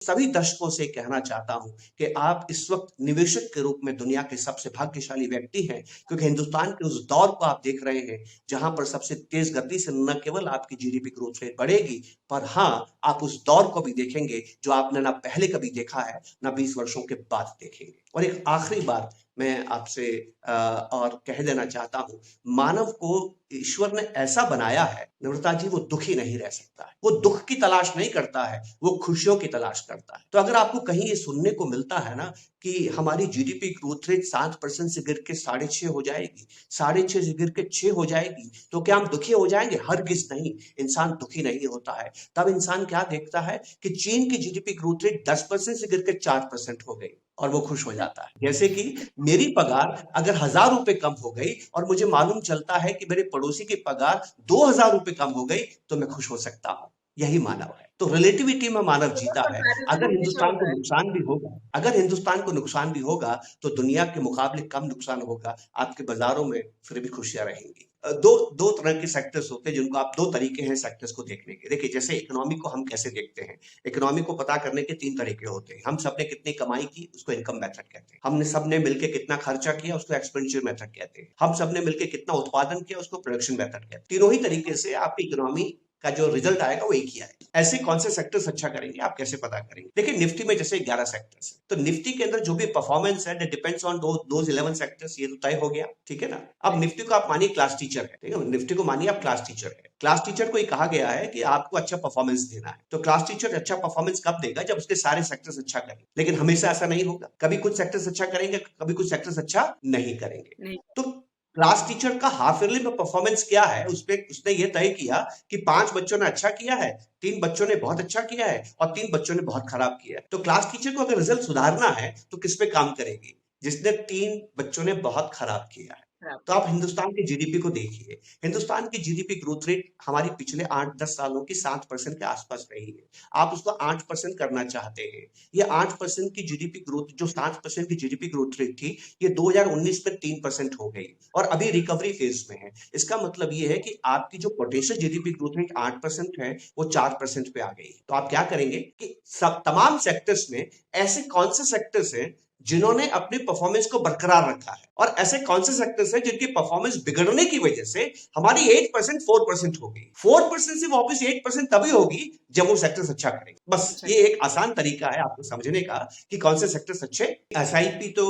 सभी दर्शकों से कहना चाहता हूं कि आप इस वक्त निवेशक के रूप में दुनिया के सबसे भाग्यशाली व्यक्ति हैं, क्योंकि हिंदुस्तान के उस दौर को आप देख रहे हैं जहां पर सबसे तेज गति से न केवल आपकी जीडीपी ग्रोथ रेट बढ़ेगी, पर हाँ, आप उस दौर को भी देखेंगे जो आपने ना पहले कभी देखा है, ना 20 वर्षों के बाद देखेंगे। और एक आखिरी बात मैं आपसे और कह देना चाहता हूं, मानव को ईश्वर ने ऐसा बनाया है नम्रता जी, वो दुखी नहीं रह सकता है। वो दुख की तलाश नहीं करता है, वो खुशियों की तलाश करता है। तो अगर आपको कहीं ये सुनने को मिलता है ना कि हमारी जीडीपी ग्रोथ रेट 7% से गिर के 6.5 हो जाएगी, 6.5 से गिर के 6 हो जाएगी, तो क्या हम दुखी हो जाएंगे? हरगिज नहीं, इंसान दुखी नहीं होता है। तब इंसान क्या देखता है कि चीन की जीडीपी ग्रोथ रेट 10% से गिर के 4% हो गई और वो खुश हो जाता है। जैसे कि मेरी पगार अगर 1,000 रुपए कम हो गई और मुझे मालूम चलता है कि मेरे पड़ोसी की पगार 2,000 रुपए कम हो गई, तो मैं खुश हो सकता हूं। यही मानव है। तो रिलेटिविटी में मानव वो जीता तो है। भारत में अगर हमेशा हिंदुस्तान को होता है। नुकसान भी होगा, अगर हिंदुस्तान को नुकसान भी होगा, तो दुनिया के मुकाबले कम नुकसान होगा। आपके बाजारों में फिर भी खुशियां रहेंगी। दो दो तरह के सेक्टर्स होते हैं जिनको आप, दो तरीके हैं सेक्टर्स को देखने के। देखिए, जैसे इकोनॉमी को हम कैसे देखते हैं। इकोनॉमी को पता करने के 3 तरीके होते हैं। हम सबने कितनी कमाई की, उसको इनकम मेथड कहते हैं। हमने सबने मिलकर कितना खर्चा किया, उसको एक्सपेंडिचर मेथड कहते हैं। हम सबने मिलकर कितना उत्पादन किया, उसको प्रोडक्शन मेथड कहते हैं। तीनों ही तरीके से आपकी इकोनॉमी का जो रिजल्ट आएगा वो एक ही आएगा। ऐसे कौन से सेक्टर्स अच्छा करेंगे, आप कैसे पता करेंगे? देखिए, निफ्टी में जैसे 11 सेक्टर्स है, तो निफ्टी के अंदर जो भी परफॉर्मेंस है डिपेंड्स ऑन दोज 11 सेक्टर्स। ये तो तय हो गया, ठीक है ना। अब निफ्टी को आप मानिए क्लास टीचर है, ठीक है, निफ्टी को मानिए आप क्लास टीचर है। क्लास टीचर को ये कहा गया है कि आपको अच्छा परफॉर्मेंस देना है। तो क्लास टीचर अच्छा परफॉर्मेंस कब देगा? जब उसके सारे सेक्टर्स अच्छा करें। लेकिन हमेशा ऐसा नहीं होगा, कभी कुछ सेक्टर्स अच्छा करेंगे, कभी कुछ सेक्टर्स अच्छा नहीं करेंगे। नहीं। तो क्लास टीचर का हाफ ईयरली में परफॉर्मेंस क्या है, उसपे उसने ये तय किया कि 5 बच्चों ने अच्छा किया है, 3 बच्चों ने बहुत अच्छा किया है और 3 बच्चों ने बहुत खराब किया है। तो क्लास टीचर को अगर रिजल्ट सुधारना है तो किस पे काम करेगी? जिसने 3 बच्चों ने बहुत खराब किया है। खराब तो आप किया। हिंदुस्तान की जीडीपी को देखिए। हिंदुस्तान की जीडीपी ग्रोथ रेट हमारी पिछले 8-10 सालों की 7% के आसपास रही है। आप उसको 8% करना चाहते हैं। ये 8% की जीडीपी ग्रोथ, जो 7% की जीडीपी ग्रोथ रेट थी, ये 2019 में 3% हो गई और अभी रिकवरी फेज में है। इसका मतलब ये है कि आपकी जो पोटेंशियल जीडीपी ग्रोथ रेट 8% है, वो 4% पे आ गई। तो आप क्या करेंगे कि सब तमाम सेक्टर्स में ऐसे कौन से सेक्टर्स हैं जिन्होंने अपनी परफॉर्मेंस को बरकरार रखा है, और ऐसे कौन से सेक्टर्स हैं जिनकी परफॉर्मेंस बिगड़ने की वजह से हमारी 8% 4% हो गई। 4% से वापस 8% तभी होगी जब वो सेक्टर्स अच्छा करेंगे। बस अच्छा। ये एक आसान तरीका है आपको समझने का कि कौन से सेक्टर्स अच्छे। एसआईपी तो,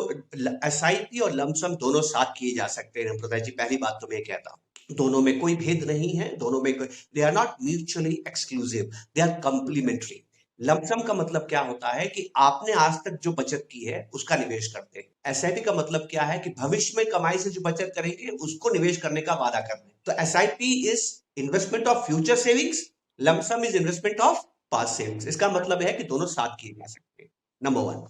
एसआईपी और लमसम दोनों साथ किए जा सकते हैं प्रताप जी, पहली बात तो मैं कहता हूं दोनों में कोई भेद नहीं है। दोनों में they are not mutually exclusive, they are complementary. Lump sum का मतलब क्या होता है कि आपने आज तक जो बचत की है उसका निवेश करते हैं। एसआईपी का मतलब क्या है कि भविष्य में कमाई से जो बचत करेंगे उसको निवेश करने का वादा करना। तो SIP is investment of future savings, lump sum is investment of past savings. इसका मतलब है कि दोनों साथ किए जा सकते हैं। नंबर वन,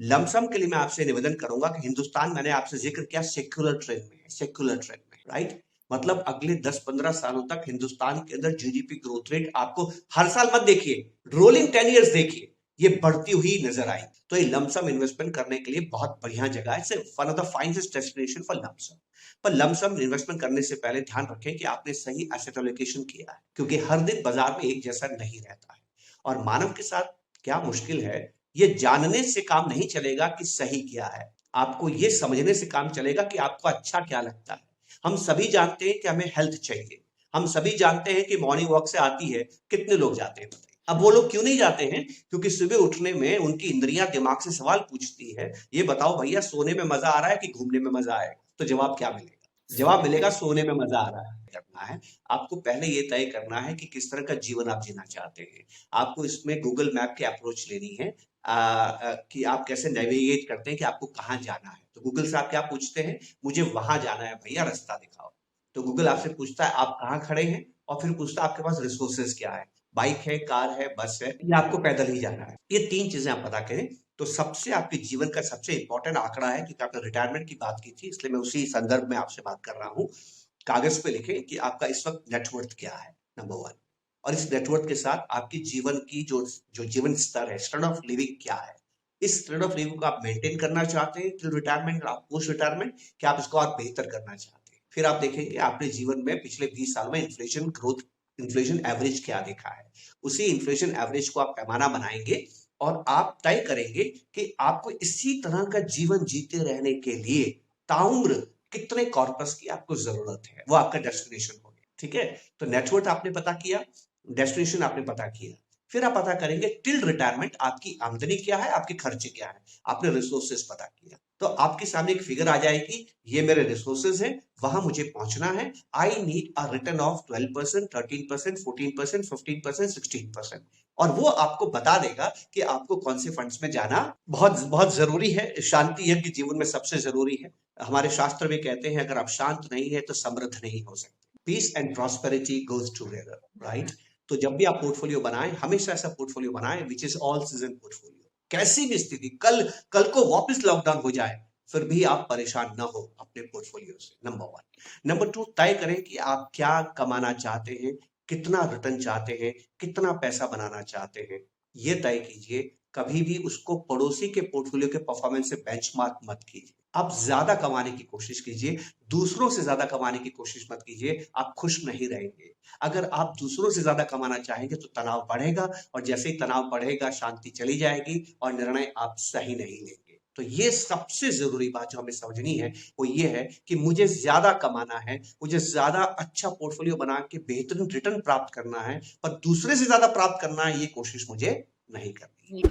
लमसम के लिए मैं आपसे निवेदन करूंगा कि हिंदुस्तान, मैंने आपसे जिक्र किया, सेक्युलर ट्रेंड में है, सेक्युलर ट्रेंड में, राइट। मतलब अगले 10-15 सालों तक हिंदुस्तान के अंदर जीडीपी ग्रोथ रेट आपको हर साल मत देखिए, रोलिंग 10 ईयर्स देखिए, ये बढ़ती हुई नजर आई। तो ये लमसम इन्वेस्टमेंट करने के लिए बहुत बढ़िया जगह है। It's one of the finest destination for lump sum. पर लमसम इन्वेस्टमेंट करने से पहले ध्यान रखें कि आपने सही एसेट एलोकेशन किया है, क्योंकि हर दिन बाजार में एक जैसा नहीं रहता है। और मानव के साथ क्या मुश्किल है, ये जानने से काम नहीं चलेगा कि सही क्या है, आपको ये समझने से काम चलेगा कि आपको अच्छा क्या लगता है। हम सभी जानते हैं कि हमें हेल्थ चाहिए, हम सभी जानते हैं कि मॉर्निंग वॉक से आती है, कितने लोग जाते हैं बताइए? अब वो लोग क्यों नहीं जाते हैं? क्योंकि सुबह उठने में उनकी इंद्रियां दिमाग से सवाल पूछती है, ये बताओ भैया, सोने में मजा आ रहा है कि घूमने में मजा आएगा? तो जवाब क्या मिलेगा? जवाब सोने में। मिलेगा सोने में मजा आ रहा है। करना है, आपको पहले ये तय करना है कि किस तरह का जीवन आप जीना चाहते हैं। आपको इसमें गूगल मैप की अप्रोच लेनी है, कि आप कैसे नेविगेट करते हैं कि आपको कहाँ जाना है। तो गूगल से आप क्या पूछते हैं? मुझे वहां जाना है भैया, रास्ता दिखाओ। तो गूगल आपसे पूछता है आप कहाँ खड़े हैं, और फिर पूछता है आपके पास रिसोर्सेज क्या है, बाइक है, कार है, बस है, या आपको पैदल ही जाना है। ये 3 चीजें आप पता करें। तो सबसे आपके जीवन का सबसे इंपॉर्टेंट आंकड़ा है, क्योंकि आपने रिटायरमेंट की बात की थी, इसलिए मैं उसी संदर्भ में आपसे बात कर रहा हूँ। कागज पे लिखें कि आपका इस वक्त नेटवर्थ क्या है, नंबर वन। और इस नेटवर्थ के साथ आपकी जीवन की जो जो जीवन स्तर है, स्टैंडर्ड ऑफ लिविंग क्या है। इस स्टैंडर्ड ऑफ लिविंग को आप मेंटेन करना चाहते हैं टिल रिटायरमेंट, आप पोस्ट रिटायरमेंट, कि आप इसको और बेहतर करना चाहते हैं। फिर आप देखेंगे आपने जीवन में पिछले 20 साल में इन्फ्लेशन ग्रोथ, इन्फ्लेशन एवरेज क्या देखा है। उसी इन्फ्लेशन एवरेज को आप पैमाना बनाएंगे और आप तय करेंगे कि आपको इसी तरह का जीवन जीते रहने के लिए ताउम्र कितने कॉर्पस की आपको जरूरत है, वो आपका डेस्टिनेशन हो गया। ठीक है, तो नेटवर्थ आपने पता किया, डेस्टिनेशन आपने पता किया, फिर आप पता करेंगे टिल रिटायरमेंट आपकी आमदनी क्या है, आपके खर्चे क्या है, आपने रिसोर्सेस पता किया, तो आपके सामने एक फिगर आ जाएगी, ये मेरे रिसोर्सेज है, वहां मुझे पहुंचना है, I need a return of 12%, 13%, 14%, 15%, 16%, और वो आपको बता देगा कि आपको कौन से फंड्स में जाना बहुत बहुत जरूरी है। शांति यज्ञ जीवन में सबसे जरूरी है। हमारे शास्त्र में कहते हैं अगर आप शांत नहीं है तो समृद्ध नहीं हो सकते। Peace and prosperity goes together, right? तो जब भी आप पोर्टफोलियो बनाएं, हमेशा ऐसा पोर्टफोलियो बनाएं which is all season portfolio. कैसी भी स्थिति, कल कल को वापस लॉकडाउन हो जाए फिर भी आप परेशान ना हो अपने पोर्टफोलियो से, नंबर वन। नंबर टू, तय करें कि आप क्या कमाना चाहते हैं, कितना रिटर्न चाहते हैं, कितना पैसा बनाना चाहते हैं, ये तय कीजिए। कभी भी उसको पड़ोसी के पोर्टफोलियो के परफॉर्मेंस से बेंचमार्क मत कीजिए। आप ज्यादा कमाने की कोशिश कीजिए, दूसरों से ज्यादा कमाने की कोशिश मत कीजिए, आप खुश नहीं रहेंगे। अगर आप दूसरों से ज्यादा कमाना चाहेंगे तो तनाव बढ़ेगा, और जैसे ही तनाव बढ़ेगा शांति चली जाएगी और निर्णय आप सही नहीं लेंगे। तो ये सबसे जरूरी बात जो हमें समझनी है वो ये है कि मुझे ज्यादा कमाना है, मुझे ज्यादा अच्छा पोर्टफोलियो बना के बेहतरीन रिटर्न प्राप्त करना है, पर दूसरे से ज्यादा प्राप्त करना है, ये कोशिश मुझे नहीं करनी।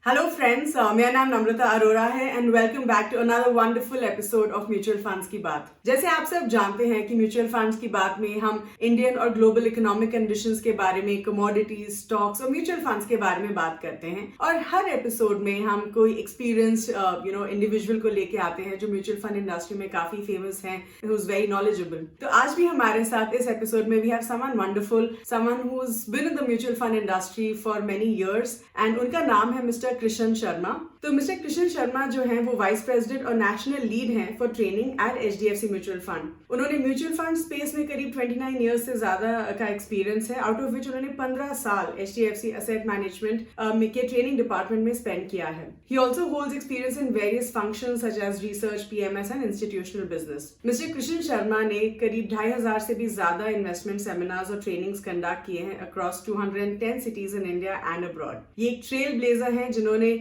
हेलो फ्रेंड्स, मेरा नाम नम्रता अरोरा है and welcome back to another wonderful episode of mutual funds की बात। जैसे आप सब जानते हैं कि म्यूचुअल फंड्स की बात में हम इंडियन और ग्लोबल इकोनॉमिक कंडीशंस के बारे में, कमोडिटीज, स्टॉक्स और म्यूचुअल फंड्स के बारे में बात करते हैं, और हर एपिसोड में हम कोई एक्सपीरियंस इंडिविजुअल को लेके आते हैं जो म्यूचुअल फंड इंडस्ट्री में काफी फेमस है, हु इज वेरी नॉलेजेबल। तो आज भी हमारे साथ इस एपिसोड में we have someone wonderful, someone who is been in the mutual fund industry for many years, and उनका नाम है मिस्टर कृष्ण शर्मा। तो मिस्टर कृष्ण शर्मा जो हैं वो वाइस प्रेसिडेंट और नेशनल लीड हैं for training at HDFC mutual fund. उन्होंने म्यूचुअल फंड स्पेस में करीब 29 इयर्स से ज्यादा का एक्सपीरियंस है, आउट ऑफ विच उन्होंने 15 साल HDFC एसेट मैनेजमेंट के ट्रेनिंग डिपार्टमेंट में स्पेंड किया है। ही also holds experience in various functions such as research, PMS and institutional business. Mister Krishna Sharma ने करीब 2500 से भी ज्यादा इन्वेस्टमेंट सेमिनार्स और ट्रेनिंग्स कंडक्ट किए हैं across 210 cities in India and abroad. ये एक ट्रेल ब्लेजर हैं जिन्होंने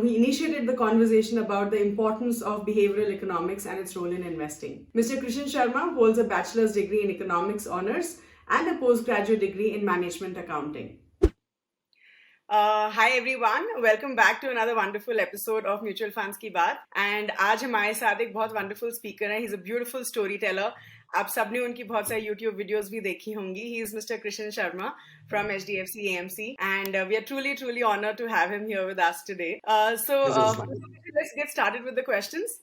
he initiated the conversation about the importance of behavioral economics and its role in investing. Mr. Krishan Sharma holds a bachelor's degree in economics honors and a postgraduate degree in management accounting. Hi everyone, welcome back to another wonderful episode of Mutual Funds की बात। And आज हमारे साथ एक बहुत wonderful speaker है, he's a beautiful storyteller। आप सबने उनकी बहुत सारी YouTube वीडियोस भी देखी होंगी। He is Mr. Krishan Sharma from HDFC AMC, and we are truly honored to have him here with us today. Let's get started with the questions.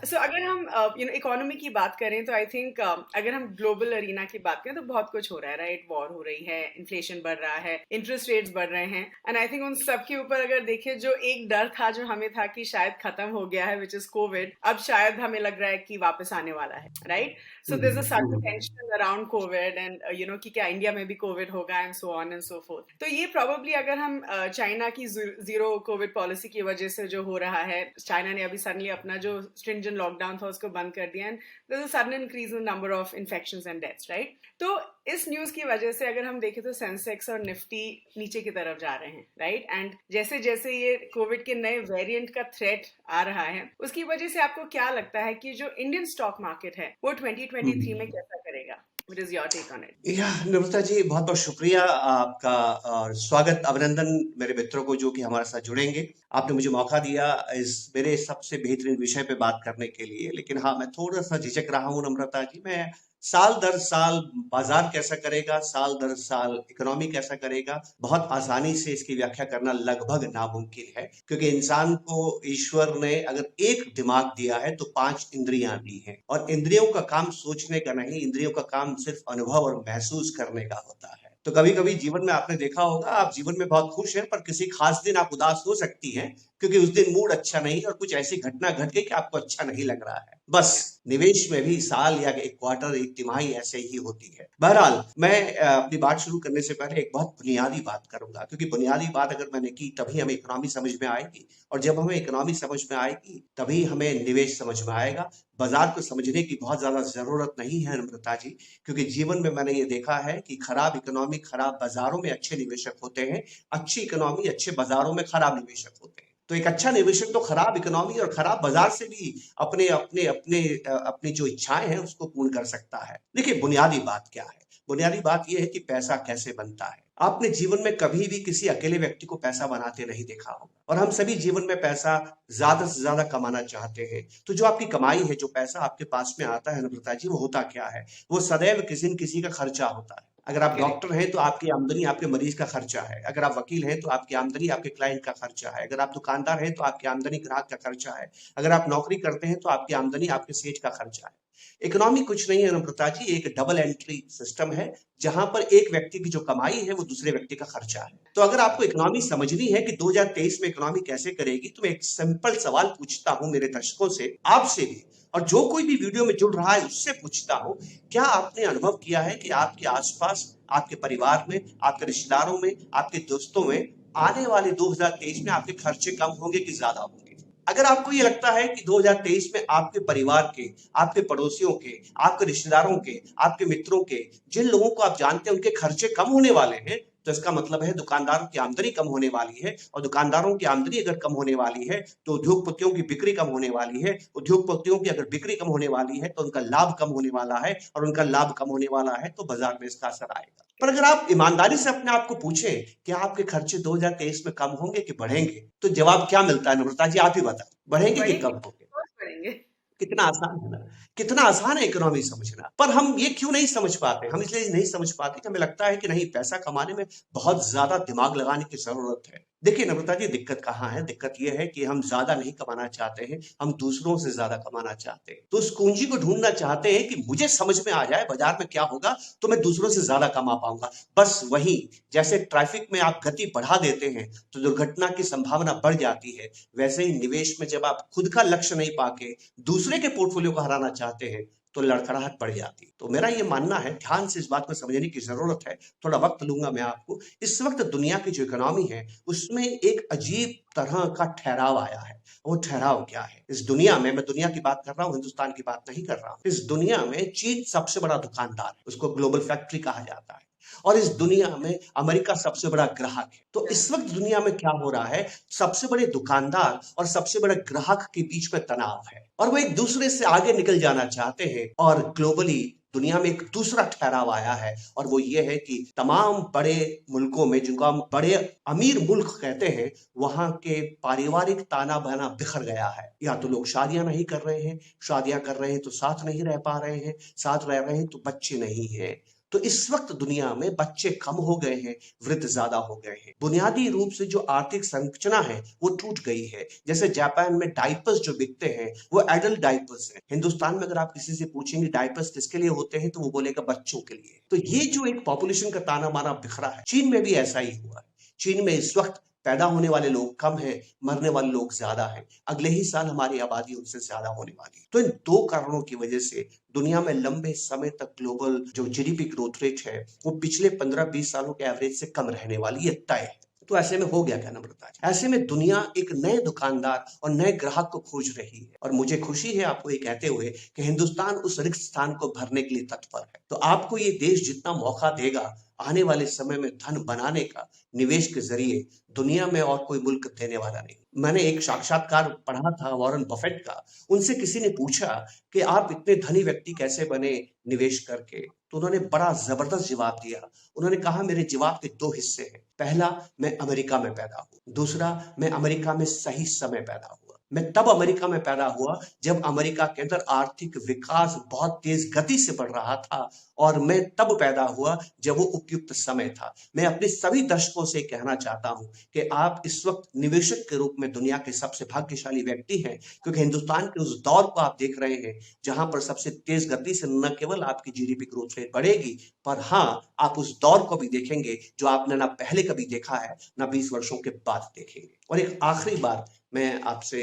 So अगर हम इकोनॉमी की बात करें तो आई थिंक अगर हम ग्लोबल अरीना की बात करें तो बहुत कुछ हो रहा है, राइट? वॉर हो रही है, इन्फ्लेशन बढ़ रहा है, इंटरेस्ट रेट्स बढ़ रहे हैं, एंड आई थिंक उन सब के ऊपर अगर देखें जो एक डर था जो हमें था कि शायद खत्म हो गया है, विच इज कोविड, अब शायद हमें लग रहा है कि वापस आने वाला है, right? So there is a certain tension around covid and कि क्या इंडिया में भी कोविड होगा and so on and so forth. तो ये प्रोबेबली अगर हम चाइना की जीरो कोविड पॉलिसी की वजह से जो हो रहा है, चाइना ने अभी सडनली अपना जो स्ट्रिंजेंट लॉकडाउन था उसको बंद कर दिया, and there is a sudden increase in number of infections and deaths, right? तो इस न्यूज की वजह से अगर हम देखें तो सेंसेक्स और निफ्टी नीचे की तरफ जा रहे हैं, राइट? एंड जैसे जैसे ये कोविड के नए वेरिएंट का थ्रेट आ रहा है, उसकी वजह से आपको क्या लगता है कि जो इंडियन स्टॉक मार्केट है वो 2023 में कैसा करेगा? What is your take on it? नम्रता जी, बहुत बहुत शुक्रिया आपका और स्वागत, अभिनंदन मेरे मित्रों को जो कि हमारे साथ जुड़ेंगे। आपने मुझे मौका दिया इस मेरे सबसे बेहतरीन विषय पे बात करने के लिए, लेकिन हाँ, मैं थोड़ा सा झिझक रहा हूँ नम्रता जी। मैं साल दर साल बाजार कैसा करेगा, साल दर साल इकोनॉमी कैसा करेगा, बहुत आसानी से इसकी व्याख्या करना लगभग नामुमकिन है, क्योंकि इंसान को ईश्वर ने अगर एक दिमाग दिया है तो 5 इंद्रियां दी हैं, और इंद्रियों का काम सोचने का नहीं, इंद्रियों का काम सिर्फ अनुभव और महसूस करने का होता है। तो कभी कभी जीवन में आपने देखा होगा, आप जीवन में बहुत खुश हैं पर किसी खास दिन आप उदास हो सकती हैं, क्योंकि उस दिन मूड अच्छा नहीं और कुछ ऐसी घटना घट गई कि आपको अच्छा नहीं लग रहा है। बस निवेश में भी साल या एक क्वार्टर, एक तिमाही ऐसे ही होती है। बहरहाल मैं अपनी बात शुरू करने से पहले एक बहुत बुनियादी बात करूंगा, क्योंकि बुनियादी बात अगर मैंने की तभी हमें इकोनॉमी समझ में आएगी, और जब हमें इकोनॉमी समझ में आएगी तभी हमें निवेश समझ में आएगा। बाजार को समझने की बहुत ज्यादा जरूरत नहीं है नम्रता जी, क्योंकि जीवन में मैंने ये देखा है कि खराब इकोनॉमी, खराब बाजारों में अच्छे निवेशक होते हैं, अच्छी इकोनॉमी अच्छे बाजारों में खराब निवेशक होते हैं। तो एक अच्छा निवेशक तो खराब इकोनॉमी और खराब बाजार से भी अपने अपने अपने अपनी जो इच्छाएं हैं उसको पूर्ण कर सकता है। देखिए बुनियादी बात क्या है? बुनियादी बात यह है कि पैसा कैसे बनता है। आपने जीवन में कभी भी किसी अकेले व्यक्ति को पैसा बनाते नहीं देखा होगा, और हम सभी जीवन में पैसा ज्यादा से ज्यादा कमाना चाहते हैं। तो जो आपकी कमाई है, जो पैसा आपके पास में आता है नम्रता जी, वो होता क्या है? वो सदैव किसी न किसी का खर्चा होता है। अगर आप डॉक्टर हैं तो आपकी आमदनी आपके मरीज का खर्चा है। अगर आप वकील हैं तो आपकी आमदनी आपके क्लाइंट का खर्चा है। अगर आप दुकानदार हैं तो आपकी आमदनी ग्राहक का खर्चा है। अगर आप नौकरी करते हैं तो आपकी आमदनी आपके सेठ का खर्चा है। इकोनॉमी कुछ नहीं है नम्रता जी, एक डबल एंट्री सिस्टम है, जहां पर एक व्यक्ति की जो कमाई है वो दूसरे व्यक्ति का खर्चा है। तो अगर आपको इकोनॉमी समझनी है कि 2023 में इकोनॉमी कैसे करेगी, तो मैं एक सिंपल सवाल पूछता हूं मेरे दर्शकों से, आपसे भी, और जो कोई भी वीडियो में जुड़ रहा है उससे पूछता हूं, क्या आपने अनुभव किया है कि आपके आसपास, आपके परिवार में, आपके रिश्तेदारों में, आपके दोस्तों में आने वाले 2023 में आपके खर्चे कम होंगे कि ज्यादा होंगे? अगर आपको ये लगता है कि 2023 में आपके परिवार के, आपके पड़ोसियों के, आपके रिश्तेदारों के, आपके मित्रों के, जिन लोगों को आप जानते हैं उनके खर्चे कम होने वाले हैं, तो इसका मतलब है दुकानदारों की आमदनी कम होने वाली है। और दुकानदारों की आमदनी अगर कम होने वाली है तो उद्योगपतियों की बिक्री कम होने वाली है। उद्योगपतियों की अगर बिक्री कम होने वाली है तो उनका लाभ कम होने वाला है, और उनका लाभ कम होने वाला है तो बाजार में इसका असर आएगा। पर अगर आप ईमानदारी से अपने आप को पूछें कि आपके खर्चे 2023 में कम होंगे कि बढ़ेंगे, तो जवाब क्या मिलता है नम्रता जी? आप ही बताएं, बढ़ेंगे कि कम होंगे? बढ़ेंगे। कितना आसान है ना, कितना आसान है इकोनॉमी समझना। पर हम ये क्यों नहीं समझ पाते? हम इसलिए नहीं समझ पाते कि हमें लगता है कि नहीं, पैसा कमाने में बहुत ज्यादा दिमाग लगाने की जरूरत है। देखिए नम्रता जी, दिक्कत कहाँ है? दिक्कत यह है कि हम ज्यादा नहीं कमाना चाहते हैं, हम दूसरों से ज्यादा कमाना चाहते हैं। तो उस कुंजी को ढूंढना चाहते हैं कि मुझे समझ में आ जाए बाजार में क्या होगा तो मैं दूसरों से ज्यादा कमा पाऊंगा। बस वही, जैसे ट्रैफिक में आप गति बढ़ा देते हैं तो दुर्घटना की संभावना बढ़ जाती है, वैसे ही निवेश में जब आप खुद का लक्ष्य नहीं पाके दूसरे के पोर्टफोलियो को हराना चाहते हैं तो लड़खड़ाहट बढ़ जाती है। तो मेरा ये मानना है, ध्यान से इस बात को समझने की जरूरत है। थोड़ा वक्त लूंगा मैं आपको। इस वक्त दुनिया की जो इकोनॉमी है उसमें एक अजीब तरह का ठहराव आया है। वो ठहराव क्या है? इस दुनिया में, मैं दुनिया की बात कर रहा हूं, हिंदुस्तान की बात नहीं कर रहा हूं। इस दुनिया में चीन सबसे बड़ा दुकानदार है, उसको ग्लोबल फैक्ट्री कहा जाता है, और इस दुनिया में अमेरिका सबसे बड़ा ग्राहक है। तो इस वक्त दुनिया में क्या हो रहा है? सबसे बड़े दुकानदार और सबसे बड़े ग्राहक के बीच में तनाव है, और वो एक दूसरे से आगे निकल जाना चाहते हैं। और ग्लोबली दुनिया में एक दूसरा ठहराव आया है, और वो ये है कि तमाम बड़े मुल्कों में, जिनको हम बड़े अमीर मुल्क कहते हैं, वहां के पारिवारिक ताना बाना बिखर गया है। या तो लोग शादियां नहीं कर रहे हैं, शादियां कर रहे हैं तो साथ नहीं रह पा रहे हैं, साथ रह रहे हैं तो बच्चे नहीं है। तो इस वक्त दुनिया में बच्चे कम हो गए हैं, वृद्ध ज्यादा हो गए हैं। बुनियादी रूप से जो आर्थिक संरचना है वो टूट गई है। जैसे जापान में डाइपर्स जो बिकते हैं वो एडल्ट डाइपर्स हैं। हिंदुस्तान में अगर आप किसी से पूछेंगे डाइपर्स किसके लिए होते हैं, तो वो बोलेगा बच्चों के लिए। तो ये जो एक पॉपुलेशन का ताना बाना बिखरा है, चीन में भी ऐसा ही हुआ है। चीन में इस वक्त पैदा होने वाले लोग कम हैं, मरने वाले लोग ज्यादा हैं। अगले ही साल हमारी आबादी उनसे ज्यादा होने वाली है। तो इन दो कारणों की वजह से दुनिया में लंबे समय तक ग्लोबल जो जीडीपी ग्रोथ रेट है वो पिछले 15-20 सालों के एवरेज से कम रहने वाली है, तय है। तो ऐसे में हो गया क्या नम्रता? ऐसे में दुनिया एक नए दुकानदार और नए ग्राहक को खोज रही है, और मुझे खुशी है आपको ये कहते हुए कि हिंदुस्तान उस रिक्त स्थान को भरने के लिए तत्पर है। तो आपको ये देश जितना मौका देगा आने वाले समय में धन बनाने का, निवेश के जरिए, दुनिया में और कोई मुल्क देने वाला नहीं। मैंने एक साक्षात्कार पढ़ा था वॉरेन बफेट का। उनसे किसी ने पूछा कि आप इतने धनी व्यक्ति कैसे बने निवेश करके? तो उन्होंने बड़ा जबरदस्त जवाब दिया। उन्होंने कहा, मेरे जवाब के दो हिस्से हैं। पहला, मैं अमेरिका में पैदा हुआ। दूसरा, मैं अमेरिका में सही समय पैदा हुआ। मैं तब अमेरिका में पैदा हुआ जब अमेरिका के अंदर आर्थिक विकास बहुत तेज गति से बढ़ रहा था, और मैं तब पैदा हुआ जब वो उपयुक्त समय था। मैं अपने सभी दर्शकों से कहना चाहता हूं कि आप इस वक्त निवेशक के रूप में दुनिया के सबसे भाग्यशाली व्यक्ति हैं, क्योंकि हिंदुस्तान के उस दौर को आप देख रहे हैं जहां पर सबसे तेज गति से न केवल आपकी जीडीपी ग्रोथ रेट बढ़ेगी, पर हाँ, आप उस दौर को भी देखेंगे जो आपने ना पहले कभी देखा है, ना 20 वर्षों के बाद देखेंगे। और एक आखिरी बात मैं आपसे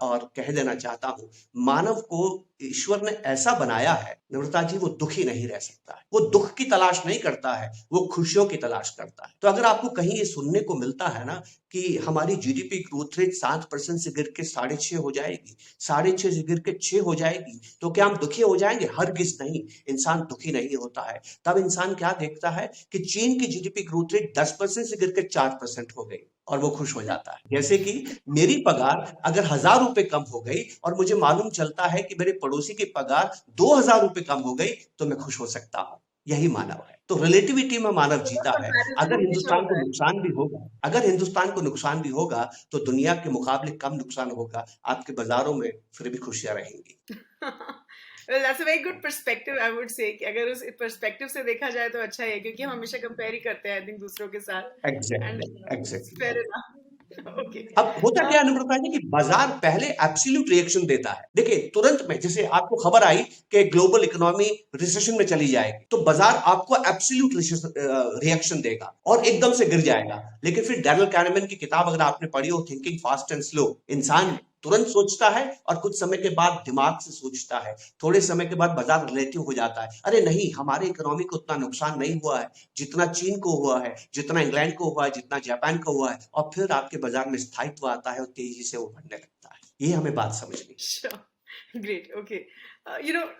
और कह देना चाहता हूँ, मानव को ईश्वर ने ऐसा बनाया है नम्रता जी, वो दुखी नहीं रह सकता है। वो दुख की तलाश नहीं करता है, वो खुशियों की तलाश करता है। तो अगर आपको कहीं ये सुनने को मिलता है ना कि हमारी जीडीपी ग्रोथ रेट 7% से गिर के 6.5 हो जाएगी, 6.5 से गिर के 6 हो जाएगी, तो क्या हम दुखी हो जाएंगे? हरगिज नहीं, इंसान दुखी नहीं होता है। तब इंसान क्या देखता है कि चीन की जीडीपी ग्रोथ रेट 10% से गिर के 4% हो गई और वो खुश हो जाता है। जैसे कि मेरी पगार अगर 1,000 रुपए कम हो गई और मुझे मालूम चलता है कि मेरे पड़ोसी की पगार 2,000 रुपए कम हो गई, तो मैं खुश हो सकता हूँ। यही मानव है। तो रिलेटिविटी में मानव जीता है। कंपैरिजन अगर हमेशा हिंदुस्तान को होता है। नुकसान भी होगा, अगर हिंदुस्तान को नुकसान भी होगा, तो दुनिया के मुकाबले कम नुकसान होगा। आपके बाजारों में फिर भी खुशियां रहेंगी। Well, that's a very good perspective, I would say कि अगर उस पर्सपेक्टिव से देखा जाए तो अच्छा है, क्योंकि हम हमेशा कंपेयर ही करते हैं आई थिंक दूसरों के साथ, and exactly, exactly. Fair enough. Okay. अब होता क्या है नम्रता जी कि बाजार पहले एब्सोल्यूट रिएक्शन देता है। देखिए तुरंत में जैसे आपको खबर आई कि ग्लोबल इकोनॉमी रिसेशन में चली जाएगी, तो बाजार आपको एब्सोल्यूट रिएक्शन देगा और एकदम से गिर जाएगा। लेकिन फिर डैनियल कैनेमैन की किताब अगर आपने पढ़ी हो, थिंकिंग फास्ट एंड स्लो, इंसान तुरंत सोचता है और कुछ समय के बाद दिमाग से सोचता है, थोड़े समय के बाद बाजार रिलेटिव हो जाता है। अरे नहीं, हमारे इकोनॉमी को उतना नुकसान नहीं हुआ है जितना चीन को हुआ है, जितना इंग्लैंड को हुआ है, जितना जापान को हुआ है। और फिर आपके बाजार में स्थायित्व आता है और तेजी से वो बढ़ने लगता है। ये हमें बात समझनी है। Sure. Great. Okay.